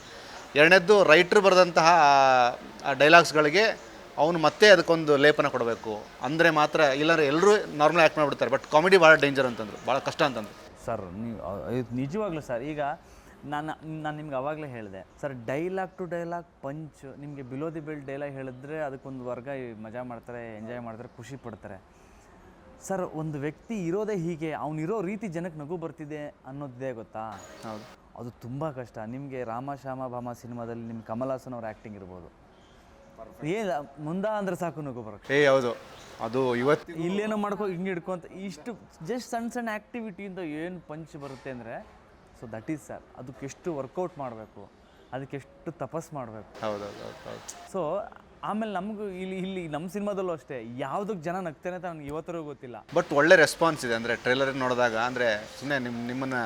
ಎರಡನೇದ್ದು ರೈಟ್ರ್ ಬರೆದಂತಹ ಡೈಲಾಗ್ಸ್ಗಳಿಗೆ ಅವನು ಮತ್ತೆ ಅದಕ್ಕೊಂದು ಲೇಪನ ಕೊಡಬೇಕು. ಅಂದರೆ ಮಾತ್ರ, ಇಲ್ಲಾಂದರೆ ಎಲ್ಲರೂ ನಾರ್ಮಲ್ ಆ್ಯಕ್ಟ್ ಮಾಡಿಬಿಡ್ತಾರೆ. ಬಟ್ ಕಾಮಿಡಿ ಭಾಳ ಡೇಂಜರ್ ಅಂತಂದರು, ಭಾಳ ಕಷ್ಟ ಅಂತಂದರು. ಸರ್ ನೀವು ನಿಜವಾಗ್ಲೂ ಸರ್, ಈಗ ನಾನು ನಿಮ್ಗೆ ಆವಾಗಲೇ ಹೇಳಿದೆ sir, dialogue to dialogue punch. ನಿಮಗೆ ಬಿಲೋ ದಿ ಬೆಲ್ಟ್ ಡೈಲಾಗ್ ಹೇಳಿದ್ರೆ ಅದಕ್ಕೊಂದು ವರ್ಗ ಮಜಾ ಮಾಡ್ತಾರೆ, ಎಂಜಾಯ್ ಮಾಡ್ತಾರೆ, ಖುಷಿ ಪಡ್ತಾರೆ. ಸರ್, ಒಂದು ವ್ಯಕ್ತಿ ಇರೋದೇ ಹೀಗೆ, ಅವನಿರೋ ರೀತಿ ಜನಕ್ಕೆ ನಗು ಬರ್ತಿದೆ ಅನ್ನೋದಿದೆ ಗೊತ್ತಾ? ಹೌದು, ಅದು ತುಂಬ ಕಷ್ಟ. ನಿಮಗೆ ರಾಮ ಶ್ಯಾಮ ಭಾಮ ಸಿನಿಮಾದಲ್ಲಿ ನಿಮ್ಮ ಕಮಲ್ ಹಾಸನ್ ಅವ್ರ ಆ್ಯಕ್ಟಿಂಗ್ ಇರ್ಬೋದು, ಏನು ಮುಂದೆ ಅಂದರೆ ಸಾಕು ನಗು ಬರೋಕ್ಕೆ. ಹೌದು, ಅದು ಇವತ್ತು ಇಲ್ಲೇನೋ ಮಾಡ್ಕೊ ಹಿಂಗೆ ಹಿಡ್ಕೊಂತ ಇಷ್ಟು ಜಸ್ಟ್ ಸಣ್ಣ ಆ್ಯಕ್ಟಿವಿಟಿಯಿಂದ ಏನು ಪಂಚ್ ಬರುತ್ತೆ ಅಂದರೆ, ಸೊ ದಟ್ ಈಸ್ ಸರ್, ಅದಕ್ಕೆಷ್ಟು ವರ್ಕೌಟ್ ಮಾಡಬೇಕು, ಅದಕ್ಕೆಷ್ಟು ತಪಸ್ ಮಾಡಬೇಕು. ಹೌದು. ಸೊ ಆಮೇಲೆ ನಮಗೂ ಇಲ್ಲಿ ನಮ್ಮ ಸಿನಿಮಾದಲ್ಲೂ ಅಷ್ಟೇ, ಯಾವುದಕ್ಕೆ ಜನ ನಗ್ತಾರೆ ಅಂತ ನನಗೆ ಇವತ್ತರೆಗೂ ಗೊತ್ತಿಲ್ಲ. ಬಟ್ ಒಳ್ಳೆ ರೆಸ್ಪಾನ್ಸ್ ಇದೆ. ಅಂದರೆ ಟ್ರೈಲರ್ ನೋಡಿದಾಗ, ಅಂದರೆ ಸುಮ್ಮನೆ ನಿಮ್ಮನ್ನು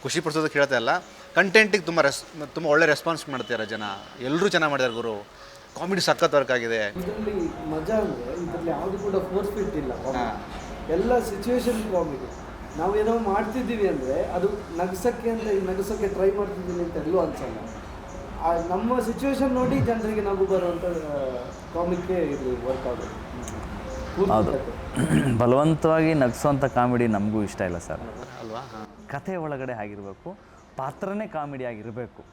ಖುಷಿ ಪಡಿಸೋದಕ್ಕೆ ಹೇಳ್ತಾ ಇಲ್ಲ, ಕಂಟೆಂಟಿಗೆ ತುಂಬ ಒಳ್ಳೆ ರೆಸ್ಪಾನ್ಸ್ ಮಾಡ್ತಾರೆ ಜನ. ಎಲ್ಲರೂ ಚೆನ್ನಾಗಿ ಮಾಡಿದ್ದಾರೆ ಗುರು, ಕಾಮಿಡಿ ಸಖತ್ ವರ್ಕ್ ಆಗಿದೆ. ಇದರಲ್ಲಿ ಮಜಾ ಅಂದರೆ ಇದರಲ್ಲಿ ಯಾವುದು ಕೂಡ ಫೋರ್ಸ್ ಫಿಟ್ ಇಲ್ಲ, ಎಲ್ಲ ಸಿಚುವೇಶನ್ ಕಾಮಿಡಿ. ನಾವೇನೋ ಮಾಡ್ತಿದ್ದೀವಿ ಅಂದರೆ ಅದು ನಗಸೋಕ್ಕೆ ಟ್ರೈ ಮಾಡ್ತಿದ್ದೀವಿ ಅಂತ ಎಲ್ಲೂ ಅನ್ಸಲ್ಲ. ನಮ್ಮ ಸಿಚುವೇಶನ್ ನೋಡಿ ಜನರಿಗೆ ನಗು ಬರುವಂಥ ಕಾಮಿಕ್ಕೆ ಇದು ವರ್ಕ್ ಆಗೋದು. ಹೌದು, ಬಲವಂತವಾಗಿ ನಗಿಸೋಂಥ ಕಾಮಿಡಿ ನಮಗೂ ಇಷ್ಟ ಇಲ್ಲ ಸರ್. ಅಲ್ವಾ? ಕಥೆ ಒಳಗಡೆ ಆಗಿರಬೇಕು, ಪಾತ್ರನೇ ಕಾಮಿಡಿ ಆಗಿರಬೇಕು.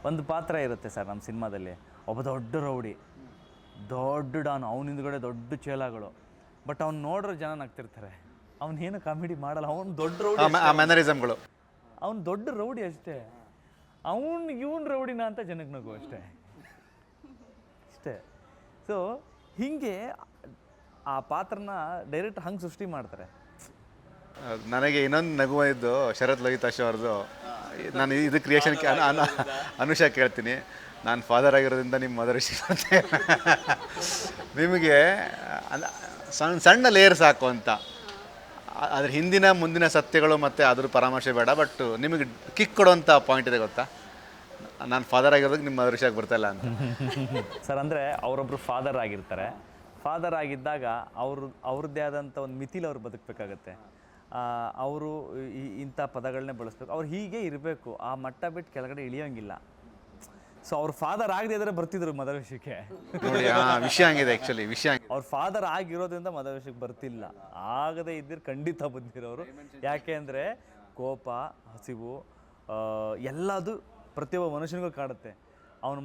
ಒಂದು ಪಾತ್ರ ಇರುತ್ತೆ ಸರ್ ನಮ್ಮ ಸಿನಿಮಾದಲ್ಲಿ, ಒಬ್ಬ ದೊಡ್ಡ ರೌಡಿ, ದೊಡ್ಡ ಡಾನು, ಅವನ ಹಿಂದ್ಗಡೆ ದೊಡ್ಡ ಚೇಲಾಗಳು, ಬಟ್ ಅವ್ನು ನೋಡ್ರೆ ಜನ ನಗ್ತಿರ್ತಾರೆ. ಅವನೇನು ಕಾಮಿಡಿ ಮಾಡಲ್ಲ, ಅವ್ನು ದೊಡ್ಡ ರೌಡಿ, ಮ್ಯಾನರಿಸಮ್ಗಳು, ಅವ್ನು ದೊಡ್ಡ ರೌಡಿ ಅಷ್ಟೇ. ಇವನ್ ರೌಡಿನ ಅಂತ ಜನಕ್ಕೆ ನಗು ಅಷ್ಟೇ. ಸೊ ಹೀಗೆ ಆ ಪಾತ್ರನ ಡೈರೆಕ್ಟ್ ಹಂಗೆ ಸೃಷ್ಟಿ ಮಾಡ್ತಾರೆ. ನನಗೆ ಇನ್ನೊಂದು ನಗುವ ಇದ್ದು ಶರತ್ ಲೋಹಿತಾಶ್ ಅವ್ರದ್ದು. ನಾನು ಇದಕ್ಕೆ ರಿಯಾಕ್ಷನ್ ಅನುಷಾ ಕೇಳ್ತೀನಿ. ನಾನು ಫಾದರ್ ಆಗಿರೋದ್ರಿಂದ ನಿಮ್ಮ ಮದರ್ ವಿಷಯ ನಿಮಗೆ ಸಣ್ಣ ಲೇಯರ್ ಸಾಕು ಅಂತ. ಅದ್ರ ಹಿಂದಿನ ಮುಂದಿನ ಸತ್ಯಗಳು ಮತ್ತು ಅದ್ರ ಪರಾಮರ್ಶೆ ಬೇಡ, ಬಟ್ ನಿಮಗೆ ಕಿಕ್ ಕೊಡುವಂಥ ಪಾಯಿಂಟ್ ಇದೆ ಗೊತ್ತಾ? ನಾನು ಫಾದರ್ ಆಗಿರೋದಕ್ಕೆ ನಿಮ್ಮ ಮದರ್ ವಿಷಯಕ್ಕೆ ಬರ್ತಾಯಿಲ್ಲ ಅಂತ. ಸರ್, ಅಂದರೆ ಅವರೊಬ್ಬರು ಫಾದರ್ ಆಗಿರ್ತಾರೆ. ಫಾದರ್ ಆಗಿದ್ದಾಗ ಅವ್ರದ್ದೇ ಆದಂಥ ಒಂದು ಮಿತಿಲಿ ಅವ್ರು ಬದುಕಬೇಕಾಗತ್ತೆ. ಅವರು ಇಂಥ ಪದಗಳನ್ನೇ ಬಳಸ್ಬೇಕು, ಅವ್ರು ಹೀಗೆ ಇರಬೇಕು, ಆ ಮಟ್ಟ ಬಿಟ್ಟು ಕೆಳಗಡೆ ಇಳಿಯೋಂಗಿಲ್ಲ. ಸೊ ಅವ್ರ ಫಾದರ್ ಆಗದೆ ಇದ್ರೆ ಬರ್ತಿದ್ರು ಮದರ್ ವಿಷಯಕ್ಕೆ. ನೋಡಿ, ವಿಷಯ ಆಗಿದೆ ಆ್ಯಕ್ಚುಲಿ. ಅವ್ರ ಫಾದರ್ ಆಗಿರೋದ್ರಿಂದ ಮದರ್ ವಿಷಯಕ್ಕೆ ಬರ್ತಿಲ್ಲ. ಆಗದೇ ಇದ್ದರೆ ಖಂಡಿತ ಬಂದಿರೋರು. ಯಾಕೆ ಅಂದರೆ ಕೋಪ, ಹಸಿವು ಎಲ್ಲದು ಪ್ರತಿಯೊಬ್ಬ ಮನುಷ್ಯನಿಗೂ ಕಾಡುತ್ತೆ. ಅವ್ನು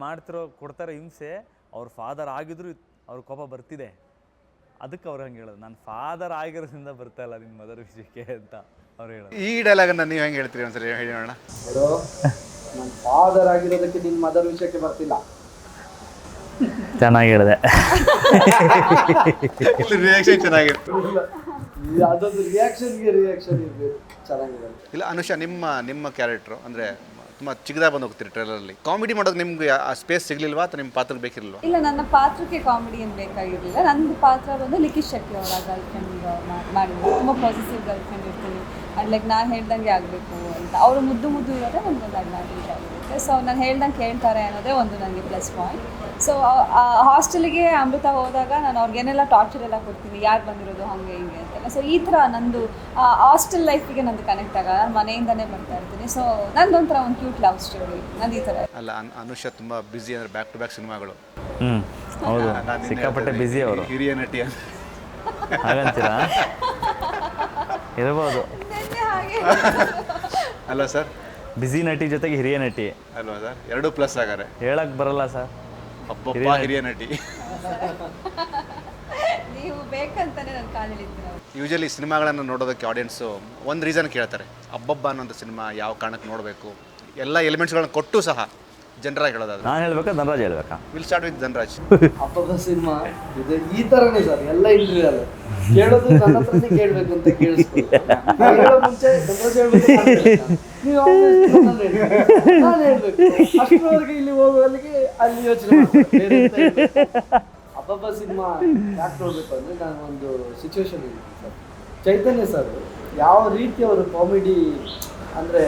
ಕೊಡ್ತಾರೋ ಹಿಂಸೆ, ಅವ್ರ ಫಾದರ್ ಆಗಿದ್ರು ಅವ್ರ ಕೋಪ ಬರ್ತಿದೆ. ಅದಕ್ಕೆ ಅವ್ರು ಹಂಗೆ ಹೇಳೋದು, ನಾನು ಫಾದರ್ ಆಗಿರೋದ್ರಿಂದ ಬರ್ತಾ ಇಲ್ಲ ನಿಮ್ಮ ಮದರ್ ವಿಷಯಕ್ಕೆ ಅಂತ ಅವ್ರು ಹೇಳೋದು. ಈ ಡೈಲಾಗನ್ನು ನೀವು ಹೆಂಗೆ ಹೇಳ್ತೀರಿ ಒಂದ್ಸರಿ ಹೇಳೋಣ. ನಾನು ಫಾದರ್ ಆಗಿರೋದಕ್ಕೆ ನಿನ್ನ ಮದರ್ ವಿಷಯಕ್ಕೆ ಬರ್ತಿಲ್ಲ. ಚೆನ್ನಾಗಿ ಹೇಳಿದೆ. ರಿಯಾಕ್ಷನ್ ಚೆನ್ನಾಗಿತ್ತು. ಅದೊಂದು ರಿಯಾಕ್ಷನ್ ಚೆನ್ನಾಗಿದೆ. ಇಲ್ಲ ಅನುಷಾ, ನಿಮ್ಮ ಕ್ಯಾರೆಕ್ಟ್ರು ಅಂದರೆ ತುಂಬ ಚಿಕ್ಕದಾಗಿ ಬಂದು ಹೋಗ್ತೀರಿ ಟ್ರೈಲರಲ್ಲಿ. ಕಾಮಿಡಿ ಮಾಡೋದು ನಿಮ್ಗೆ ಆ ಸ್ಪೇಸ್ ಸಿಗಲಿಲ್ವಾ ಅಥವಾ ನಿಮ್ಮ ಪಾತ್ರಕ್ಕೆ ಬೇಕಿರಲ್ವಾ? ಇಲ್ಲ, ನನ್ನ ಪಾತ್ರಕ್ಕೆ ಕಾಮಿಡಿ ಏನು ಬೇಕಾಗಿರಲಿಲ್ಲ. ನನ್ನ ಪಾತ್ರ ಬಂದು ಲಿಖಿತ್ ಶೆಟ್ಟಿ ಅವರ ಗರ್ಲ್ಫ್ರೆಂಡ್ ಮಾಡಿದ್ರು. ತುಂಬ ಪಾಸಿಟಿವ್ ಗರ್ಲ್ಫ್ರೆಂಡ್ ಇರ್ತೀನಿ, ಆ್ಯಂಡ್ ಲೈಕ್ ನಾನು ಹೇಳ್ದಂಗೆ ಆಗಬೇಕು ಅಂತ. ಅವರು ಮುದ್ದು ಇರೋದೇ ಒಂದು ಅಡ್ವಾಂಟೇಜ್ ಆಗಿರುತ್ತೆ. ಸೊ ನಾನು ಹೇಳ್ದಂಗೆ ಕೇಳ್ತಾರೆ ಅನ್ನೋದೇ ಒಂದು ನನಗೆ ಪ್ಲಸ್ ಪಾಯಿಂಟ್. ಸೊ ಹಾಸ್ಟೆಲಿಗೆ ಅಮೃತ ಹೋದಾಗ ನಾನು ಅವ್ರಿಗೇನೆಲ್ಲ ಟಾರ್ಚರ್ ಎಲ್ಲ ಕೊಡ್ತೀನಿ, ಯಾರು ಬಂದಿರೋದು ಹಾಗೆ ಹಿಂಗೆ ಅಂತೆಲ್ಲ. ಸೊ ಈ ಥರ ನಂದು ಹಾಸ್ಟೆಲ್ ಲೈಫಿಗೆ ನಂದು ಕನೆಕ್ಟ್ ಆಗಲ್ಲ, ನಾನು ಮನೆಯಿಂದನೇ ಬರ್ತಾ ಇರ್ತೀನಿ. ಸೊ ನಂದೊಂಥರ ಒಂದು ಕ್ಯೂಟ್ ಲವ್ ಸ್ಟೋರಿ ನಂದು ಈ ಥರ. ಅಲ್ಲ, ಅನುಷಾ ತುಂಬ ಬ್ಯುಸಿ, ಅಂದರೆ ಬ್ಯಾಕ್ ಟು ಬ್ಯಾಕ್ ಸಿನಿಮಾಗಳು. ಹೌದು, ಸಿಕ್ಕಾಪಟ್ಟೆ ಬ್ಯುಸಿ ಅವರು. ಹಿರಿಯ ನಟಿ ಅಂತ ಹಾಗಂತೀರಾ? ಇರ್ಬೋದು. ಅಲ್ಲ ಸರ್, ಬ್ಯುಸಿ ನಟಿ ಜೊತೆಗೆ ಹಿರಿಯ ನಟಿ ಅಲ್ವಾ ಸರ್? 2+ ಆಗಾರೆ ಹೇಳಕ್ ಬರಲ್ಲ ಸರ್. ಅಬ್ಬಬ್ಬ, ಹಿರಿಯ ನಟಿ. ನೀವು ಬೇಕಂತಾನೆ ನಾನು ಕಾಲಿಳಿದ್ದೀನಿ. ಯೂಶಲಿ ಸಿನಿಮಾಗಳನ್ನು ನೋಡೋದಕ್ಕೆ ಆಡಿಯನ್ಸು ಒಂದು ರೀಸನ್ ಕೇಳ್ತಾರೆ, ಅಬ್ಬಬ್ಬ ಅನ್ನೋಂಥ ಸಿನಿಮಾ ಯಾವ ಕಾರಣಕ್ಕೆ ನೋಡಬೇಕು, ಎಲ್ಲ ಎಲಿಮೆಂಟ್ಸ್ಗಳನ್ನ ಕೊಟ್ಟು ಸಹ ಜನರಾಗಿ ಹೇಳೋದಾದ್ರೆ ನಾನು ಹೇಳ್ಬೇಕಾ ಧನರಾಜ್ ಹೇಳ್ಬೇಕಾ? Will start with Dhanraj. ಅಬ್ಬಬ್ಬ ಸಿನಿಮಾ ಇದು ಈ ಥರನೇ ಸರ್, ಎಲ್ಲ ಇಂಟರ್ವ್ಯೂ ಅಲ್ಲ ಕೇಳೋದು ನನ್ನ ಹತ್ರನೇ ಕೇಳಬೇಕು ಅಂತ ಕೇಳಿಸ್ಕೊಳ್ಳಿ. ನಾನು ಹೇಳೋ ಮುಂಚೆ ಧನರಾಜ್ ಹೇಳ್ಬೇಕು, ನೀವು ನಾನು ಹೇಳ್ಬೇಕು, ಅಷ್ಟರವರೆಗೆ ಇಲ್ಲಿ ಹೋಗೋಲ್ಲಿಗೆ ಅಲ್ಲಿ ಯೋಚನೆ ಮಾಡ್ತಾರೆ, ಬೇರೆ ಎಂತ ಹೇಳ್ಬೇಕು. ಅಬ್ಬಬ್ಬ ಸಿನಿಮಾ ಯಾಕೆ ನೋಡಬೇಕು ಅಂದರೆ, ನಾನು ಒಂದು ಸಿಚುವೇಶನ್ ಇದ್ದೀನಿ ಸರ್. ಚೈತನ್ಯ ಸರ್ ಯಾವ ರೀತಿ ಅವರು ಕಾಮಿಡಿ ಅಂದರೆ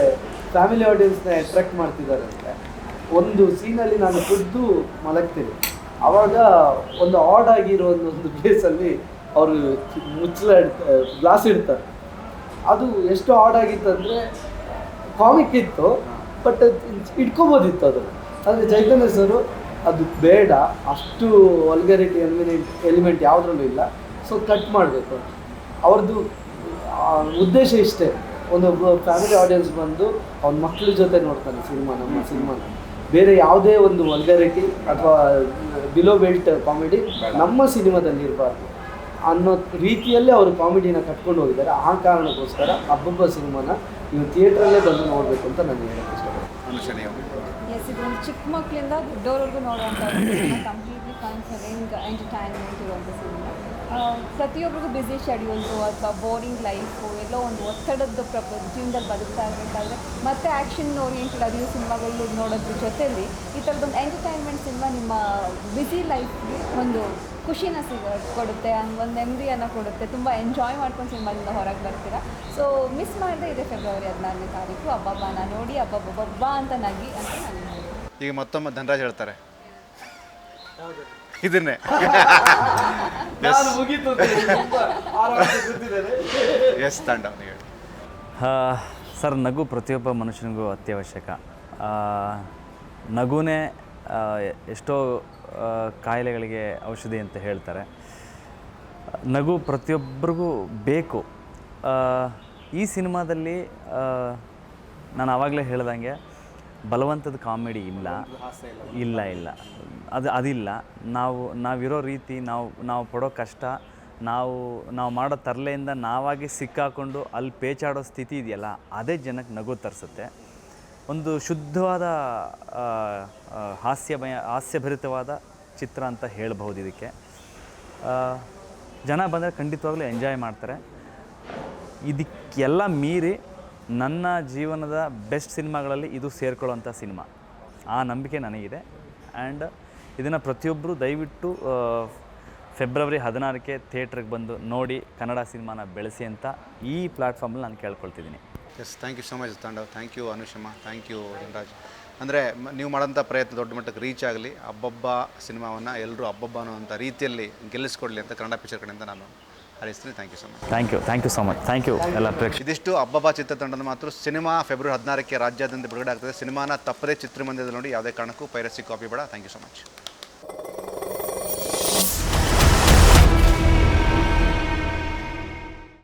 ಫ್ಯಾಮಿಲಿ ಆಡಿಯನ್ಸ್ನ ಅಟ್ರಾಕ್ಟ್ ಮಾಡ್ತಿದ್ದಾರೆ ಅಂದರೆ, ಒಂದು ಸೀನಲ್ಲಿ ನಾನು ಖುದ್ದು ಮಲಗ್ತೀನಿ, ಆವಾಗ ಒಂದು ಆಡ್ ಆಗಿರೋ ಒಂದು ಪ್ಲೇಸಲ್ಲಿ ಅವರು ಮುಚ್ಚಲ ಗ್ಲಾಸ್ ಇಡ್ತಾರೆ. ಅದು ಎಷ್ಟು ಆಡ್ ಆಗಿತ್ತು ಅಂದರೆ ಕಾಮಿಕ್ ಇತ್ತು, ಬಟ್ ಇಟ್ಕೋಬೋದಿತ್ತು ಅದು. ಆದರೆ ಚೈತನ್ಯ ಸರು ಅದು ಬೇಡ, ಅಷ್ಟು ವಲ್ಗರಿಟಿ ಎಲಿಮೆಂಟ್ ಯಾವುದ್ರಲ್ಲೂ ಇಲ್ಲ, ಸೊ ಕಟ್ ಮಾಡಬೇಕು. ಅವ್ರದ್ದು ಉದ್ದೇಶ ಇಷ್ಟೇ, ಒಂದೊಬ್ಬ ಫ್ಯಾಮಿಲಿ ಆಡಿಯನ್ಸ್ ಬಂದು ಅವ್ನ ಮಕ್ಕಳ ಜೊತೆ ನೋಡ್ತಾನೆ ಸಿನಿಮಾ, ನಮ್ಮ ಸಿನಿಮಾನ. ಬೇರೆ ಯಾವುದೇ ಒಂದು ವಲ್ಗರಿಟಿ ಅಥವಾ ಬಿಲೋ ಬೆಲ್ಟ್ ಕಾಮಿಡಿ ನಮ್ಮ ಸಿನಿಮಾದಲ್ಲಿ ಇರಬಾರ್ದು ಅನ್ನೋ ರೀತಿಯಲ್ಲೇ ಅವರು ಕಾಮಿಡಿನ ಕಟ್ಕೊಂಡು ಹೋಗಿದ್ದಾರೆ. ಆ ಕಾರಣಕ್ಕೋಸ್ಕರ ಅಬ್ಬಬ್ಬ ಸಿನಿಮಾನ ನೀವು ಥಿಯೇಟ್ರಲ್ಲೇ ಬಂದು ನೋಡಬೇಕು ಅಂತ ನಾನು ಹೇಳಕ್ಕೆ ಇಷ್ಟಪಡ್ತೀನಿ. ಎಸ್, ಇದೊಂದು ಚಿಕ್ಕ ಮಕ್ಕಳಿಂದ ದೊಡ್ಡವರೆಗೂ ನೋಡುವಂಥ ಕಂಪ್ಲೀಟ್ಲಿ ಕನ್ಸರ್ನಿಂಗ್ ಎಂಟರ್ಟೈನ್ಮೆಂಟ್ ಇರುವಂಥ ಸಿನಿಮಾ. ಪ್ರತಿಯೊಬ್ಬರಿಗೂ ಬ್ಯುಸಿ ಶೆಡ್ಯೂಲ್ಸು ಅಥವಾ ಬೋರಿಂಗ್ ಲೈಫು, ಎಲ್ಲೋ ಒಂದು ಒತ್ತಡದ ಜೀವನದಲ್ಲಿ ಬದುಕ್ತಾ ಇರಬೇಕಾದ್ರೆ ಮತ್ತೆ ಆ್ಯಕ್ಷನ್ ಓರಿಯೆಂಟೆಡ್ ಅರಿವು ಸಿನಿಮಾಗಳು ನೋಡೋದ್ರ ಜೊತೆಯಲ್ಲಿ ಈ ಥರದೊಂದು ಎಂಟರ್ಟೈನ್ಮೆಂಟ್ ಸಿನಿಮಾ ನಿಮ್ಮ ಬ್ಯುಸಿ ಲೈಫ್ಗೆ ಒಂದು ಖುಷಿನ ಕೊಡುತ್ತೆ, ಒಂದು ನೆಮ್ಮದಿಯನ್ನು ಕೊಡುತ್ತೆ, ತುಂಬ ಎಂಜಾಯ್ ಮಾಡ್ಕೊಂಡು ಸಿನಿಮಾದಿಂದ ಹೊರಗೆ ಬರ್ತೀರಾ. ಸೊ ಮಿಸ್ ಮಾಡದೆ ಇದೆ ಫೆಬ್ರವರಿ 16ನೇ ತಾರೀಕು ಅಬ್ಬಬ್ಬನ ನೋಡಿ ಅಬ್ಬಬ್ಬಬ್ಬ ಅಂತ ನಗಿ ಅಂತ ನಾನು ಹೇಳ್ತೀನಿ. ಈಗ ಮತ್ತೊಮ್ಮೆ ಧನರಾಜ್ ಹೇಳ್ತಾರೆ ಇದನ್ನೇ. ಎಸ್ ತಂಡ ಹೇಳಿ. ಸರ್, ನಗು ಪ್ರತಿಯೊಬ್ಬ ಮನುಷ್ಯನಿಗೂ ಅತ್ಯವಶ್ಯಕ. ನಗುನೇ ಎಷ್ಟೋ ಕಾಯಿಲೆಗಳಿಗೆ ಔಷಧಿ ಅಂತ ಹೇಳ್ತಾರೆ. ನಗು ಪ್ರತಿಯೊಬ್ಬರಿಗೂ ಬೇಕು. ಈ ಸಿನಿಮಾದಲ್ಲಿ ನಾನು ಆವಾಗಲೇ ಹೇಳ್ದಂಗೆ ಬಲವಂತದ ಕಾಮಿಡಿ ಇಲ್ಲ, ಅದಿಲ್ಲ. ನಾವಿರೋ ರೀತಿ, ನಾವು ಪಡೋ ಕಷ್ಟ, ನಾವು ಮಾಡೋ ತರಲೆಯಿಂದ ನಾವಾಗಿ ಸಿಕ್ಕಾಕೊಂಡು ಅಲ್ಲಿ ಪೇಚಾಡೋ ಸ್ಥಿತಿ ಇದೆಯಲ್ಲ, ಅದೇ ಜನಕ್ಕೆ ನಗು ತರಿಸುತ್ತೆ. ಒಂದು ಶುದ್ಧವಾದ ಹಾಸ್ಯಭರಿತವಾದ ಚಿತ್ರ ಅಂತ ಹೇಳ್ಬಹುದು ಇದಕ್ಕೆ. ಜನ ಬಂದರೆ ಖಂಡಿತವಾಗ್ಲೂ ಎಂಜಾಯ್ ಮಾಡ್ತಾರೆ. ಇದಕ್ಕೆಲ್ಲ ಮೀರಿ ನನ್ನ ಜೀವನದ ಬೆಸ್ಟ್ ಸಿನಿಮಾಗಳಲ್ಲಿ ಇದು ಸೇರ್ಕೊಳ್ಳೋಂಥ ಸಿನಿಮಾ, ಆ ನಂಬಿಕೆ ನನಗಿದೆ. ಆ್ಯಂಡ್ ಇದನ್ನು ಪ್ರತಿಯೊಬ್ಬರು ದಯವಿಟ್ಟು ಫೆಬ್ರವರಿ 16ಕ್ಕೆ ಥಿಯೇಟ್ರಿಗೆ ಬಂದು ನೋಡಿ ಕನ್ನಡ ಸಿನಿಮಾನ ಬೆಳೆಸಿ ಅಂತ ಈ ಪ್ಲ್ಯಾಟ್ಫಾರ್ಮಲ್ಲಿ ನಾನು ಕೇಳ್ಕೊಳ್ತಿದ್ದೀನಿ. Yes, thank you so much Tandav, thank you Anushama, thank you Dhanraj. ಅಂದರೆ ನೀವು ಮಾಡೋಂಥ ಪ್ರಯತ್ನ ದೊಡ್ಡ ಮಟ್ಟಕ್ಕೆ ರೀಚ್ ಆಗಲಿ, ಅಬ್ಬಬ್ಬ ಸಿನಿಮಾವನ್ನು ಎಲ್ಲರೂ ಅಬ್ಬಬ್ಬ ಅನ್ನೋಂಥ ರೀತಿಯಲ್ಲಿ ಗೆಲ್ಲಿಸ್ಕೊಡ್ಲಿ ಅಂತ ಕನ್ನಡ ಪಿಕ್ಚರ್ ಕಡೆಯಿಂದ ನಾನು ಹಾರೈಸ್ತೀನಿ. Thank you so much. Thank you so much. Thank you ಎಲ್ಲ ಪ್ರೇಕ್ಷಕರು. ಇದಿಷ್ಟು ಅಬ್ಬಬ್ಬ ಚಿತ್ರತಂಡದ ಮಾತ್ರ. ಸಿನಿಮಾ ಫೆಬ್ರವರಿ 16ಕ್ಕೆ ರಾಜ್ಯಾದ್ಯಂತ ಬಿಡುಗಡೆ ಆಗ್ತದೆ. ಸಿನಿಮಾನ ತಪ್ಪದೇ ಚಿತ್ರಮಂದಿರದಲ್ಲಿ ನೋಡಿ, ಯಾವುದೇ ಕಾರಣಕ್ಕೂ ಪೈರಸಿ ಕಾಪಿ ಬೇಡ. Thank you so much.